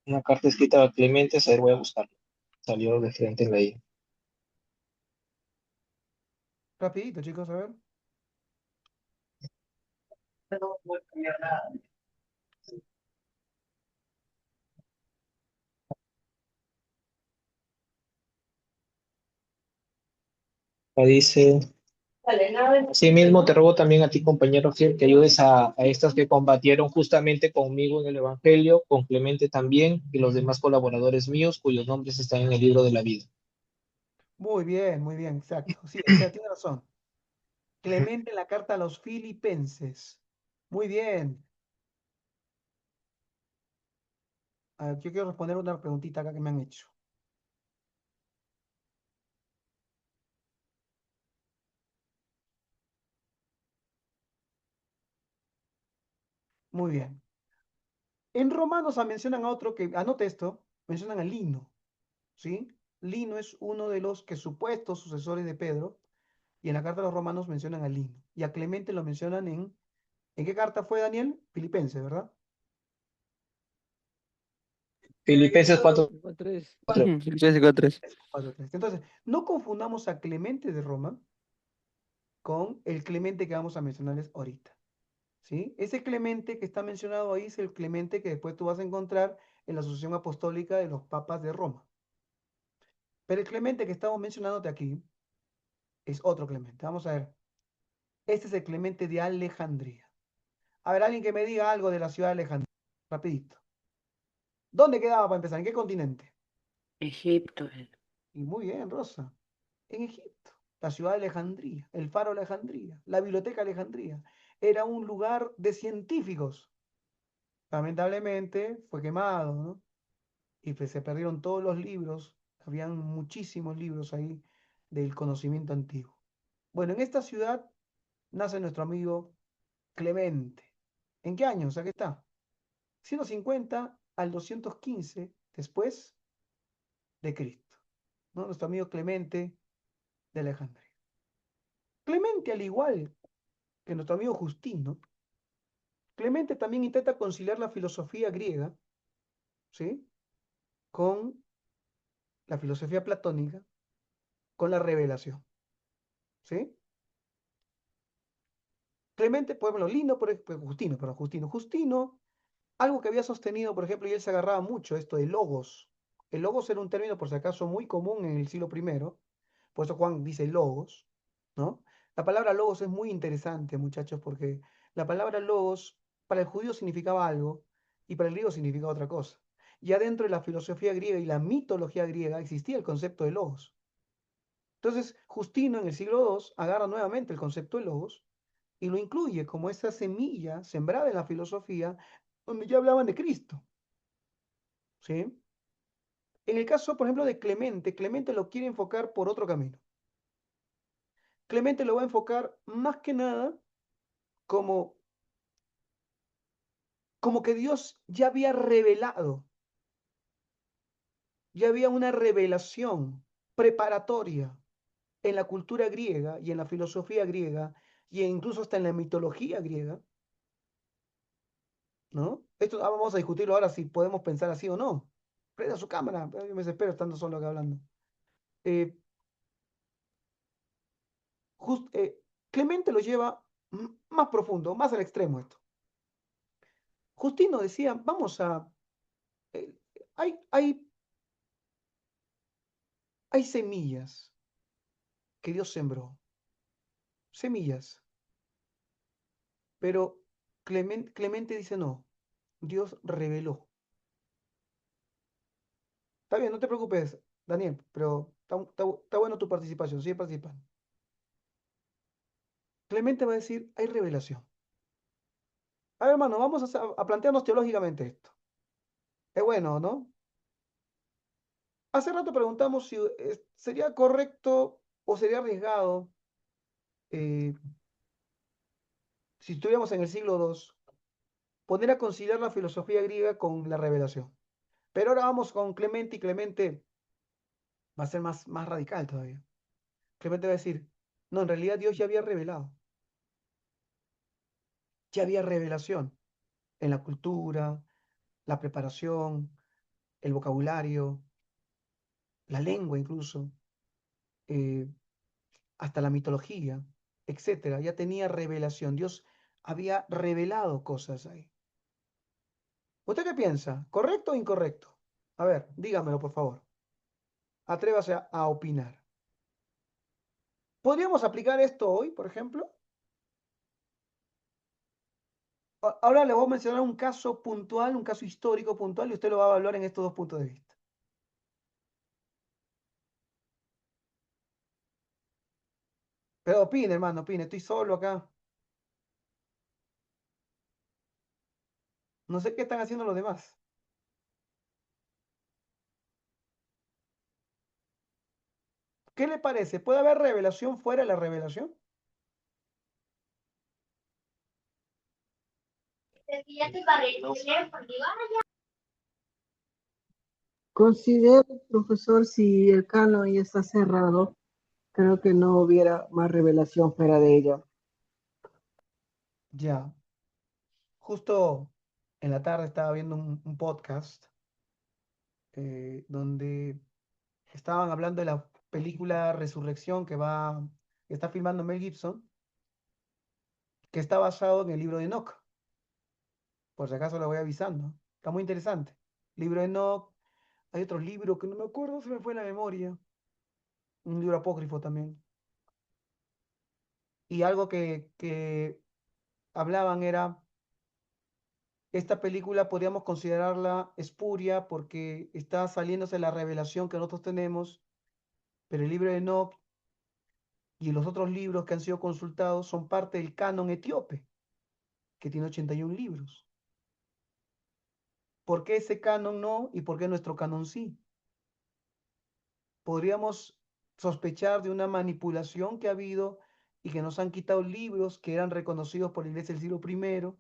una carta escrita a Clemente, a ver, voy a buscarlo. Salió de frente en la I. Rapidito, chicos, a ver. Acá dice, asimismo te ruego también a ti, compañero fiel, que ayudes a estos que combatieron justamente conmigo en el Evangelio, con Clemente también, y los demás colaboradores míos, cuyos nombres están en el libro de la vida. Muy bien, exacto. Sí, o sea, tiene razón. Clemente en la carta a los filipenses. Muy bien. A ver, yo quiero responder una preguntita acá que me han hecho. Muy bien. En Romanos mencionan a otro que, anote esto, mencionan a Lino, ¿sí? Lino es uno de los que supuestos sucesores de Pedro, y en la carta de los Romanos mencionan a Lino. Y a Clemente lo mencionan ¿en qué carta fue Daniel? Filipenses, ¿verdad? Filipenses 4. 4-3. Filipenses 4-3. 4:3. Entonces, no confundamos a Clemente de Roma con el Clemente que vamos a mencionarles ahorita. ¿Sí? Ese Clemente que está mencionado ahí es el Clemente que después tú vas a encontrar en la Asociación Apostólica de los Papas de Roma. Pero el Clemente que estamos mencionándote aquí es otro Clemente. Vamos a ver. Este es el Clemente de Alejandría. A ver, alguien que me diga algo de la ciudad de Alejandría. Rapidito. ¿Dónde quedaba para empezar? ¿En qué continente? Egipto. Y muy bien, Rosa. En Egipto. La ciudad de Alejandría, el faro de Alejandría, la biblioteca de Alejandría. Era un lugar de científicos. Lamentablemente fue quemado, ¿no? Y pues se perdieron todos los libros. Habían muchísimos libros ahí del conocimiento antiguo. Bueno, en esta ciudad nace nuestro amigo Clemente. ¿En qué año? O sea, ¿qué está? 150 al 215 después de Cristo, ¿no? Nuestro amigo Clemente de Alejandría. Clemente, al igual que nuestro amigo Justino, Clemente también intenta conciliar la filosofía griega, ¿sí? Con la filosofía platónica, con la revelación, ¿sí? Clemente, por ejemplo, lindo, Justino, algo que había sostenido, por ejemplo, y él se agarraba mucho, esto de logos. El logos era un término, por si acaso, muy común en el siglo I, por eso Juan dice logos, ¿no? La palabra logos es muy interesante, muchachos, porque la palabra logos para el judío significaba algo y para el griego significaba otra cosa. Y adentro de la filosofía griega y la mitología griega existía el concepto de logos. Entonces, Justino en el siglo II agarra nuevamente el concepto de logos y lo incluye como esa semilla sembrada en la filosofía donde ya hablaban de Cristo, ¿sí? En el caso, por ejemplo, de Clemente, Clemente lo quiere enfocar por otro camino. Clemente lo va a enfocar más que nada como, como que Dios ya había revelado, ya había una revelación preparatoria en la cultura griega y en la filosofía griega y incluso hasta en la mitología griega, ¿no? Esto vamos a discutirlo ahora si podemos pensar así o no. Prenda su cámara, yo me desespero estando solo acá hablando. Eh, Clemente lo lleva más profundo, más al extremo esto. Justino decía, vamos a... eh, hay, hay, hay semillas que Dios sembró, semillas, pero Clemente dice no, Dios reveló. Está bien, no te preocupes, Daniel, pero está bueno tu participación, sigue participando. Clemente va a decir, hay revelación. A ver, hermano, vamos a plantearnos teológicamente esto. Es bueno, ¿no? Hace rato preguntamos si sería correcto o sería arriesgado, eh, si estuviéramos en el siglo II, poner a conciliar la filosofía griega con la revelación. Pero ahora vamos con Clemente y Clemente va a ser más radical todavía. Clemente va a decir, no, en realidad Dios ya había revelado, ya había revelación en la cultura, la preparación, el vocabulario, la lengua incluso, eh, hasta la mitología, etcétera. Ya tenía revelación. Dios había revelado cosas ahí. ¿Usted qué piensa? ¿Correcto o incorrecto? A ver, dígamelo, por favor. Atrévase a opinar. ¿Podríamos aplicar esto hoy, por ejemplo? Ahora le voy a mencionar un caso puntual, un caso histórico puntual, y usted lo va a evaluar en estos dos puntos de vista. Pero opine, hermano, opine. Estoy solo acá. No sé qué están haciendo los demás. ¿Qué le parece? ¿Puede haber revelación fuera de la revelación? Considero, profesor, si el canon ya está cerrado, creo que no hubiera más revelación fuera de ella. Ya. Justo en la tarde estaba viendo un podcast donde estaban hablando de la película Resurrección que está filmando Mel Gibson, que está basado en el libro de Enoc. Por si acaso lo voy avisando. Está muy interesante. Libro de Enoc. Hay otros libros que no me acuerdo, se me fue la memoria. Un libro apócrifo también. Y algo que hablaban era, esta película podríamos considerarla espuria porque está saliéndose la revelación que nosotros tenemos, pero el libro de Enoc y los otros libros que han sido consultados son parte del canon etíope, que tiene 81 libros. ¿Por qué ese canon no y por qué nuestro canon sí? Podríamos sospechar de una manipulación que ha habido y que nos han quitado libros que eran reconocidos por la Iglesia del siglo I,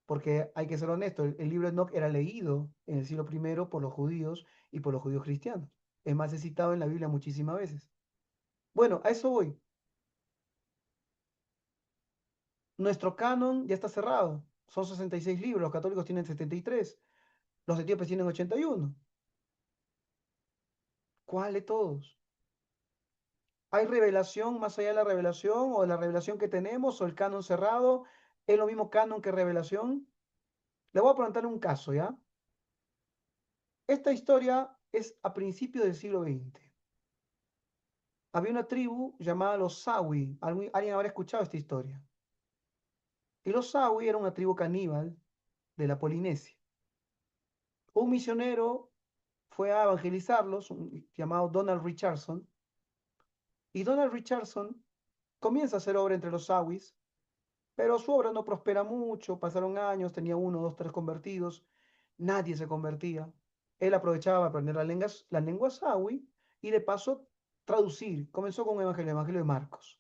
porque hay que ser honesto, el libro de Enoch era leído en el siglo I por los judíos y por los judíos cristianos. Es más, es citado en la Biblia muchísimas veces. Bueno, a eso voy. Nuestro canon ya está cerrado. Son 66 libros, los católicos tienen 73, los etíopes tienen 81. ¿Cuál de todos? ¿Hay revelación más allá de la revelación o de la revelación que tenemos o el canon cerrado? ¿Es lo mismo canon que revelación? Le voy a preguntar un caso, ¿ya? Esta historia es a principios del siglo XX. Había una tribu llamada los Sawi. ¿Alguien habrá escuchado esta historia? Y los Sawi eran una tribu caníbal de la Polinesia. Un misionero fue a evangelizarlos, llamado Donald Richardson, y Donald Richardson comienza a hacer obra entre los Sawis, pero su obra no prospera mucho, pasaron años, tenía 1, 2, 3 convertidos, nadie se convertía. Él aprovechaba para aprender la lengua Sawi y de paso traducir. Comenzó con un evangelio, el Evangelio de Marcos.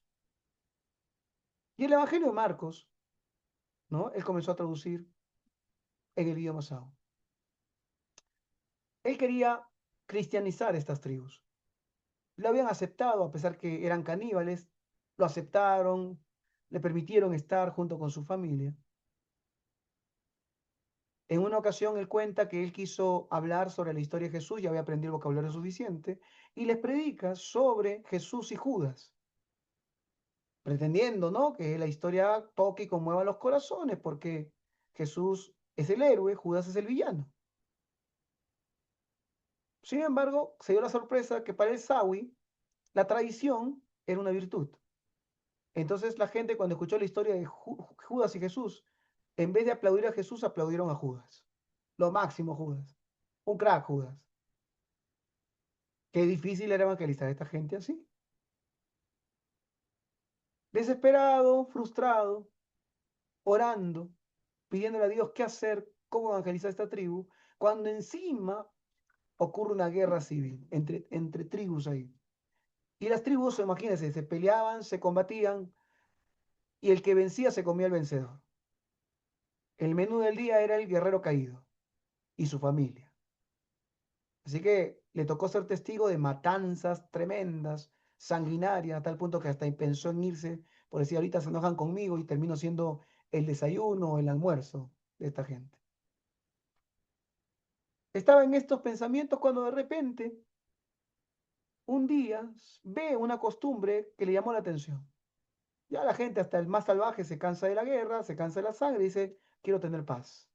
Y el Evangelio de Marcos, ¿no? Él comenzó a traducir en el idioma Sawi. Él quería cristianizar estas tribus. Lo habían aceptado, a pesar que eran caníbales, lo aceptaron, le permitieron estar junto con su familia. En una ocasión él cuenta que él quiso hablar sobre la historia de Jesús, ya había aprendido el vocabulario suficiente, y les predica sobre Jesús y Judas, pretendiendo, ¿no?, que la historia toque y conmueva los corazones, porque Jesús es el héroe, Judas es el villano. Sin embargo, se dio la sorpresa que para el Sawi la traición era una virtud. Entonces la gente, cuando escuchó la historia de Judas y Jesús, en vez de aplaudir a Jesús, aplaudieron a Judas. Lo máximo Judas. Un crack Judas. Qué difícil era evangelizar a esta gente así. Desesperado, frustrado, orando, pidiéndole a Dios qué hacer, cómo evangelizar a esta tribu, cuando encima ocurre una guerra civil entre tribus ahí. Y las tribus, imagínense, se peleaban, se combatían, y el que vencía se comía al vencedor. El menú del día era el guerrero caído y su familia. Así que le tocó ser testigo de matanzas tremendas, sanguinarias, a tal punto que hasta pensó en irse, por decir, ahorita se enojan conmigo y termino siendo el desayuno o el almuerzo de esta gente. Estaba en estos pensamientos cuando de repente, un día, ve una costumbre que le llamó la atención. Ya la gente, hasta el más salvaje, se cansa de la guerra, se cansa de la sangre y dice, quiero tener paz.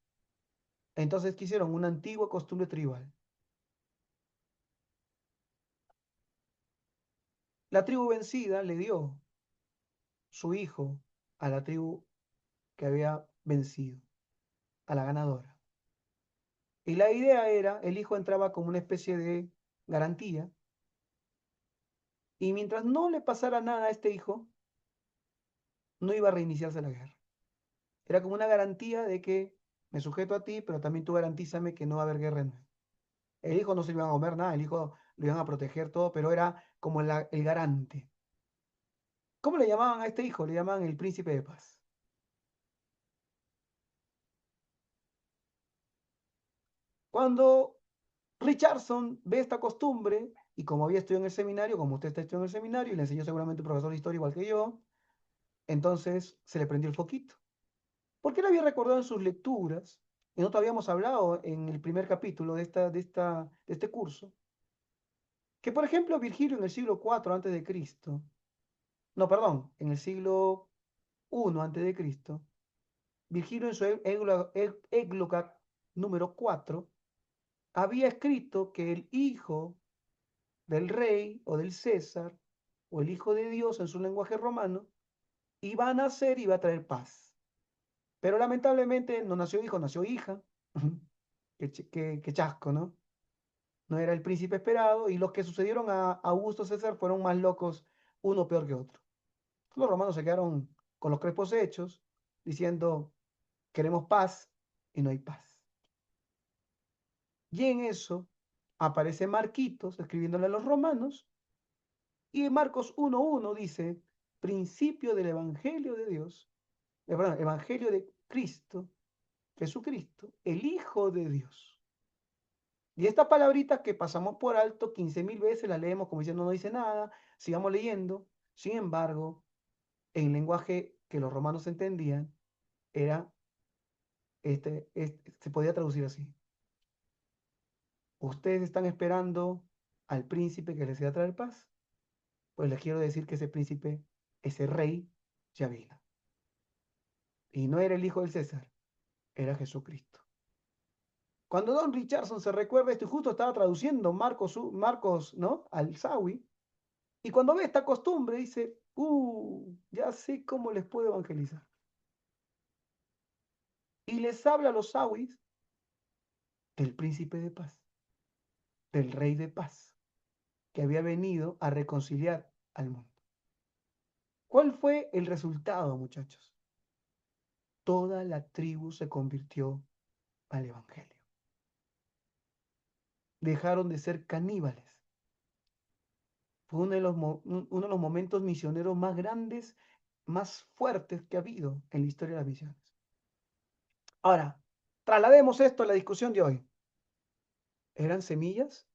Entonces quisieron una antigua costumbre tribal. La tribu vencida le dio su hijo a la tribu que había vencido, a la ganadora. Y la idea era, el hijo entraba como una especie de garantía, y mientras no le pasara nada a este hijo, no iba a reiniciarse la guerra. Era como una garantía de que me sujeto a ti, pero también tú garantízame que no va a haber guerra en mí. El hijo no se le iba a comer nada, el hijo lo iban a proteger todo, pero era como el garante. ¿Cómo le llamaban a este hijo? Le llamaban el príncipe de paz. Cuando Richardson ve esta costumbre, y como había estudiado en el seminario, como usted está estudiando en el seminario, y le enseñó seguramente un profesor de historia igual que yo, entonces se le prendió el foquito. Porque él había recordado en sus lecturas, y nosotros habíamos hablado en el primer capítulo de este curso, que por ejemplo Virgilio en el siglo IV a.C., no, perdón, en el siglo 1 a.C., Virgilio en su Égloga número 4 había escrito que el hijo del rey o del César o el hijo de Dios en su lenguaje romano iba a nacer y iba a traer paz. Pero lamentablemente no nació hijo, nació hija. Qué chasco, ¿no? No era el príncipe esperado y los que sucedieron a Augusto César fueron más locos, uno peor que otro. Los romanos se quedaron con los crespos hechos, diciendo, queremos paz y no hay paz. Y en eso aparece Marquitos escribiéndole a los romanos y en Marcos 1:1 dice, principio del Evangelio de Dios, perdón, Evangelio de Cristo, Jesucristo, el Hijo de Dios. Y esta palabrita que pasamos por alto 15.000 veces, la leemos como diciendo no dice nada, sigamos leyendo. Sin embargo, en lenguaje que los romanos entendían, era, se podía traducir así. Ustedes están esperando al príncipe que les iba a traer paz. Pues les quiero decir que ese príncipe, ese rey, ya vino. Y no era el hijo del César, era Jesucristo. Cuando Don Richardson se recuerda esto, y justo estaba traduciendo Marcos, ¿no? Al Sawi, y cuando ve esta costumbre dice, ya sé cómo les puedo evangelizar. Y les habla a los Sawis del príncipe de paz, del rey de paz, que había venido a reconciliar al mundo. ¿Cuál fue el resultado, muchachos? Toda la tribu se convirtió al evangelio. Dejaron de ser caníbales. Fue uno de los momentos misioneros más grandes, más fuertes que ha habido en la historia de las misiones. Ahora, traslademos esto a la discusión de hoy. ¿Eran semillas?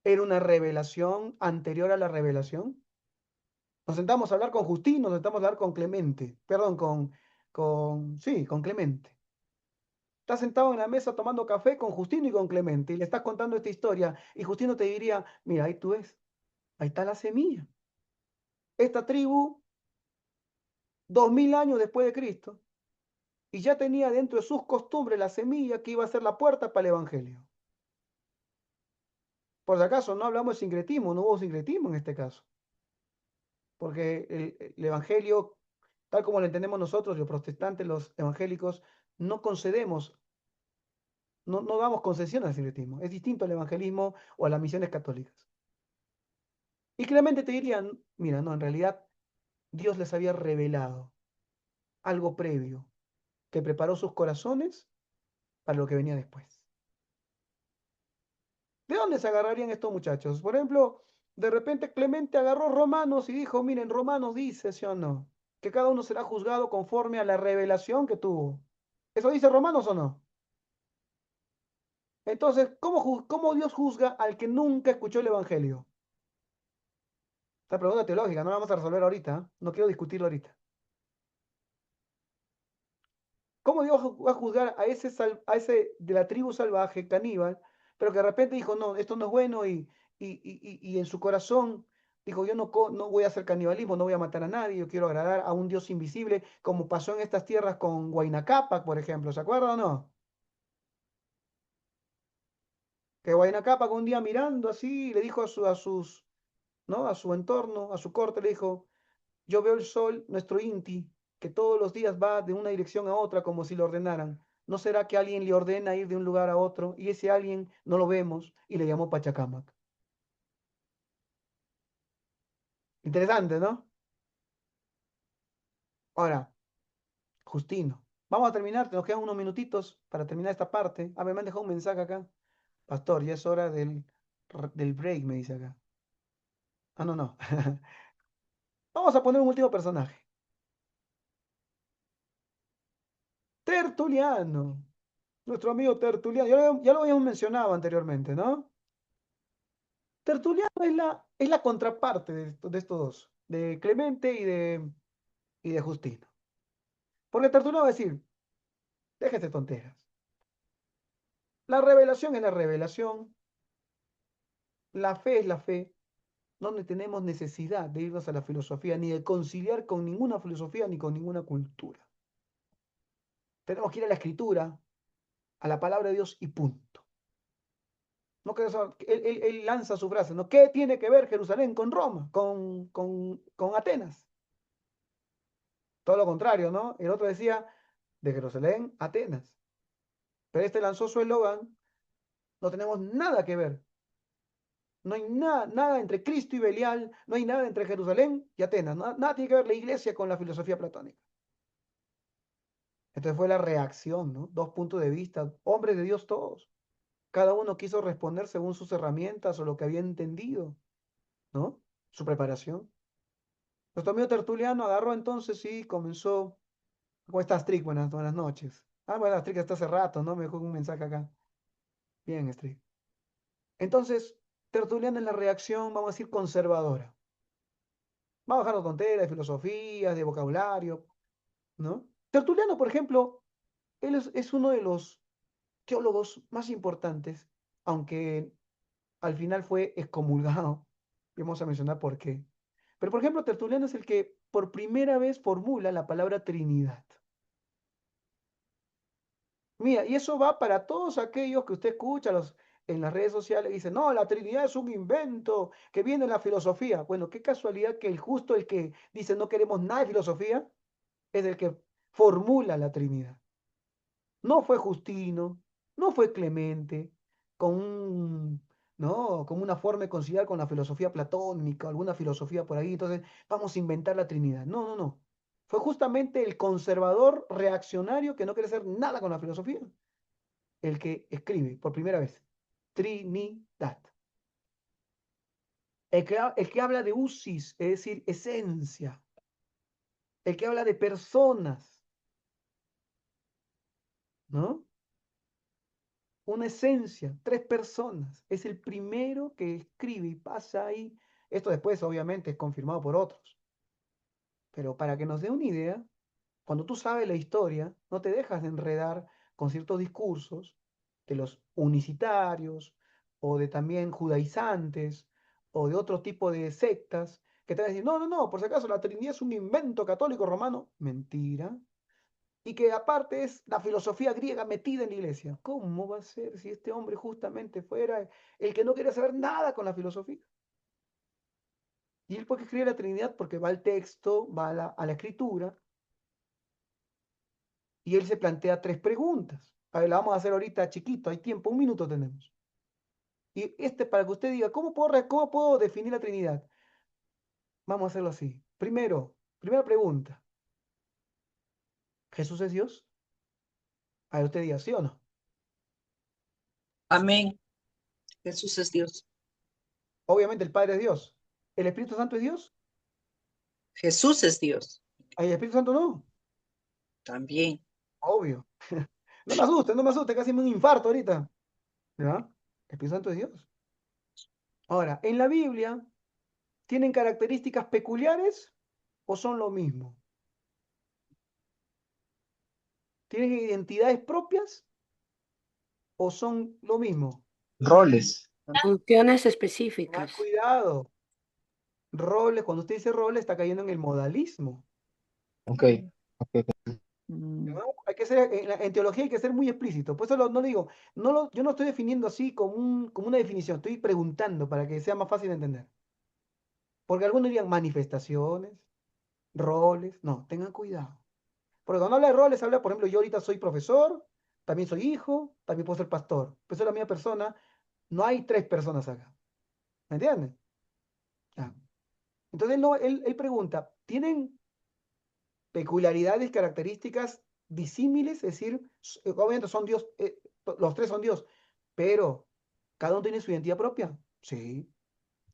¿Era una revelación anterior a la revelación? Nos sentamos a hablar con Justino, nos sentamos a hablar con Clemente. Perdón, con Clemente. Estás sentado en la mesa tomando café con Justino y con Clemente y le estás contando esta historia y Justino te diría, mira, ahí tú ves, ahí está la semilla. Esta tribu, 2000 años después de Cristo, y ya tenía dentro de sus costumbres la semilla que iba a ser la puerta para el evangelio. Por si acaso, no hablamos de sincretismo, no hubo sincretismo en este caso. Porque el evangelio, tal como lo entendemos nosotros, los protestantes, los evangélicos, no concedemos, no damos concesión al sincretismo. Es distinto al evangelismo o a las misiones católicas. Y claramente te dirían, mira, no, en realidad Dios les había revelado algo previo que preparó sus corazones para lo que venía después. ¿De dónde se agarrarían estos muchachos? Por ejemplo, de repente Clemente agarró Romanos y dijo, miren, Romanos dice, ¿sí o no? Que cada uno será juzgado conforme a la revelación que tuvo. ¿Eso dice Romanos o no? Entonces, ¿cómo Dios juzga al que nunca escuchó el Evangelio? Esta pregunta teológica, no la vamos a resolver ahorita, ¿eh? No quiero discutirlo ahorita. ¿Cómo Dios va a juzgar a ese de la tribu salvaje, caníbal, pero que de repente dijo, no, esto no es bueno y en su corazón dijo, yo no voy a hacer canibalismo, no voy a matar a nadie, yo quiero agradar a un Dios invisible, como pasó en estas tierras con Huayna Cápac, por ejemplo, ¿se acuerdan o no? Que Huayna Cápac un día mirando así, le dijo ¿no? A su entorno, a su corte, le dijo, yo veo el sol, nuestro Inti, que todos los días va de una dirección a otra como si lo ordenaran. ¿No será que alguien le ordena ir de un lugar a otro y ese alguien no lo vemos y le llamó Pachacamac? Interesante, ¿no? Ahora, Justino, vamos a terminar, nos quedan unos minutitos para terminar esta parte. A ver, me han dejado un mensaje acá. Pastor, ya es hora del break, me dice acá. Ah, no, no. Vamos a poner un último personaje. Tertuliano. Nuestro amigo Tertuliano. Ya lo habíamos mencionado anteriormente, ¿no? Tertuliano es la contraparte de estos dos, de Clemente y de Justino. Porque Tertuliano va a decir, déjate tonteras. La revelación es la revelación, la fe es la fe, no tenemos necesidad de irnos a la filosofía, ni de conciliar con ninguna filosofía, ni con ninguna cultura. Tenemos que ir a la escritura, a la palabra de Dios y punto. No que él lanza su frase, ¿no? ¿Qué tiene que ver Jerusalén con Roma, con Atenas? Todo lo contrario, ¿no? El otro decía, de Jerusalén a Atenas. Pero este lanzó su eslogan, no tenemos nada que ver. No hay nada entre Cristo y Belial, no hay nada entre Jerusalén y Atenas. Nada tiene que ver la iglesia con la filosofía platónica. Entonces fue la reacción, ¿no? Dos puntos de vista, hombres de Dios todos. Cada uno quiso responder según sus herramientas o lo que había entendido, ¿no? Su preparación. Nuestro amigo Tertuliano agarró entonces y comenzó. ¿Cómo estás, Strick? Buenas noches. Ah, bueno, Strick está hace rato, ¿no? Me dejó un mensaje acá. Bien, Strick. Entonces, Tertuliano en la reacción, vamos a decir, conservadora. Vamos a dejar de tonteras, de filosofías, de vocabulario, ¿no? Tertuliano, por ejemplo, él es uno de los teólogos más importantes, aunque al final fue excomulgado. Y vamos a mencionar por qué. Pero, por ejemplo, Tertuliano es el que por primera vez formula la palabra Trinidad. Mira, y eso va para todos aquellos que usted escucha en las redes sociales y dicen, no, la Trinidad es un invento que viene de la filosofía. Bueno, qué casualidad que el que dice no queremos nada de filosofía es el que formula la Trinidad. No fue Justino, no fue Clemente, ¿no? Con una forma de conciliar con la filosofía platónica, alguna filosofía por ahí, entonces vamos a inventar la Trinidad. No, no, no. Fue justamente el conservador reaccionario que no quiere hacer nada con la filosofía, el que escribe por primera vez Trinidad. El que habla de usis, es decir, esencia. El que habla de personas, ¿no? Una esencia, tres personas. Es el primero que escribe y pasa ahí. Esto después, obviamente, es confirmado por otros. Pero para que nos dé una idea, cuando tú sabes la historia, no te dejas de enredar con ciertos discursos de los unicitarios o de también judaizantes o de otro tipo de sectas que te van a decir, no, no, no, por si acaso la Trinidad es un invento católico romano. Mentira. Y que aparte es la filosofía griega metida en la iglesia. ¿Cómo va a ser si este hombre justamente fuera el que no quería saber nada con la filosofía? Y él puede escribir la Trinidad porque va al texto, va a la escritura, y él se plantea tres preguntas. A ver, la vamos a hacer ahorita chiquito, hay tiempo, un minuto tenemos. Y para que usted diga, ¿cómo puedo definir la Trinidad? Vamos a hacerlo así. Primera pregunta. ¿Jesús es Dios? A ver, usted diga, ¿sí o no? Amén. Jesús es Dios. Obviamente el Padre es Dios. ¿El Espíritu Santo es Dios? Jesús es Dios. ¿El Espíritu Santo no? También. Obvio. No me asuste, casi me un infarto ahorita. ¿Ya? El Espíritu Santo es Dios. Ahora, en la Biblia, ¿tienen características peculiares o son lo mismo? ¿Tienen identidades propias o son lo mismo? Roles. Funciones Tengan específicas. cuidado. Roles, cuando usted dice roles, está cayendo en el modalismo. Ok. ¿No? Hay que ser, en teología hay que ser muy explícito. Por eso no digo, yo no estoy definiendo así como una definición, estoy preguntando para que sea más fácil de entender. Porque algunos dirían manifestaciones, roles. No, tengan cuidado. Porque cuando habla de roles, habla, por ejemplo, yo ahorita soy profesor, también soy hijo, también puedo ser pastor. Pero soy la misma persona. No hay tres personas acá. ¿Me entienden? Ya. Entonces él pregunta, ¿tienen peculiaridades, características disímiles? Es decir, obviamente son Dios, los tres son Dios, pero ¿cada uno tiene su identidad propia? Sí.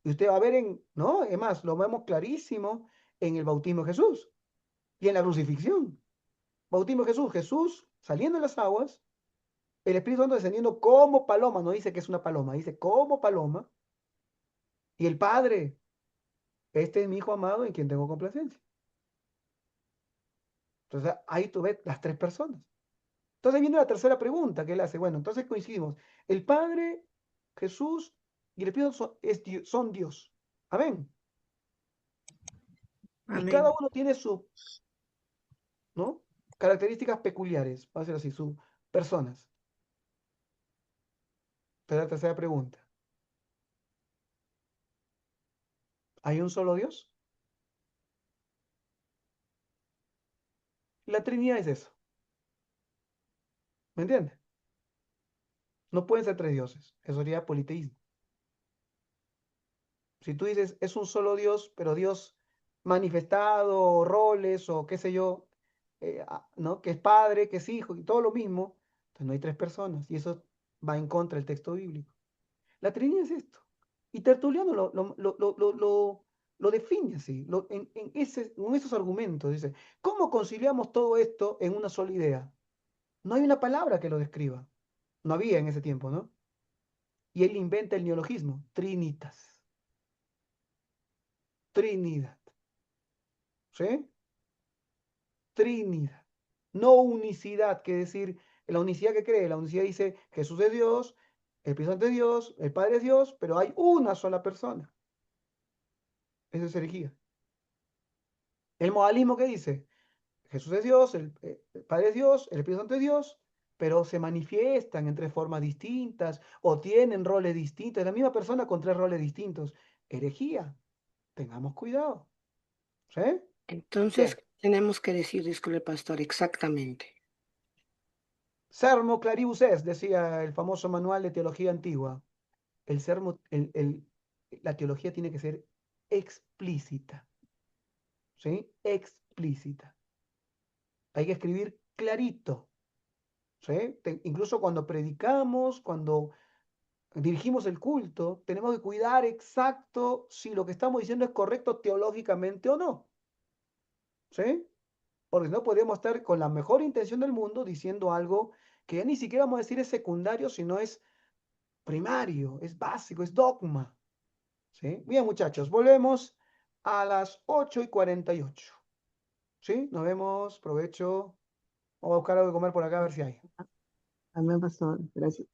Y usted va a ver ¿no? Es más, lo vemos clarísimo en el bautismo de Jesús y en la crucifixión. Bautismo de Jesús, Jesús saliendo de las aguas, el Espíritu Santo descendiendo como paloma, no dice que es una paloma, dice como paloma, y el Padre, este es mi Hijo amado en quien tengo complacencia. Entonces ahí tú ves las tres personas. Entonces viene la tercera pregunta que él hace. Bueno, entonces coincidimos. El Padre, Jesús y el Espíritu son Dios. Amén. Y Amén. cada uno tiene sus, ¿no?, características peculiares, va a ser así, sus personas. Esta es la tercera pregunta. ¿Hay un solo Dios? La Trinidad es eso. ¿Me entiendes? No pueden ser tres dioses. Eso sería politeísmo. Si tú dices, es un solo Dios, pero Dios manifestado, o roles, o qué sé yo, ¿no?, que es padre, que es hijo, y todo lo mismo, entonces no hay tres personas. Y eso va en contra del texto bíblico. La Trinidad es esto. Y Tertuliano lo define así, en esos argumentos. Dice, ¿cómo conciliamos todo esto en una sola idea? No hay una palabra que lo describa. No había en ese tiempo, ¿no? Y él inventa el neologismo, trinitas. Trinidad. ¿Sí? Trinidad. No unicidad, que decir, la unicidad que cree, la unicidad dice, Jesús es Dios, el Espíritu Santo es Dios, el Padre es Dios, pero hay una sola persona. Eso es herejía. El modalismo que dice, Jesús es Dios, el Padre es Dios, el Espíritu Santo es Dios, pero se manifiestan en tres formas distintas o tienen roles distintos. Es la misma persona con tres roles distintos. Herejía. Tengamos cuidado. ¿Sí? Entonces, Bien. tenemos que decir, disculpe, pastor, exactamente. Sermo claribus est, decía el famoso manual de teología antigua. El sermo, la teología tiene que ser explícita. ¿Sí? Explícita. Hay que escribir clarito. ¿Sí? Incluso cuando predicamos, cuando dirigimos el culto, tenemos que cuidar exacto si lo que estamos diciendo es correcto teológicamente o no. ¿Sí? Porque no podríamos estar con la mejor intención del mundo diciendo algo que ya ni siquiera vamos a decir es secundario, sino es primario, es básico, es dogma. ¿Sí? Bien, muchachos, volvemos a las 8:48. ¿Sí? Nos vemos, provecho. Vamos a buscar algo de comer por acá a ver si hay. Amén, pastor. Gracias.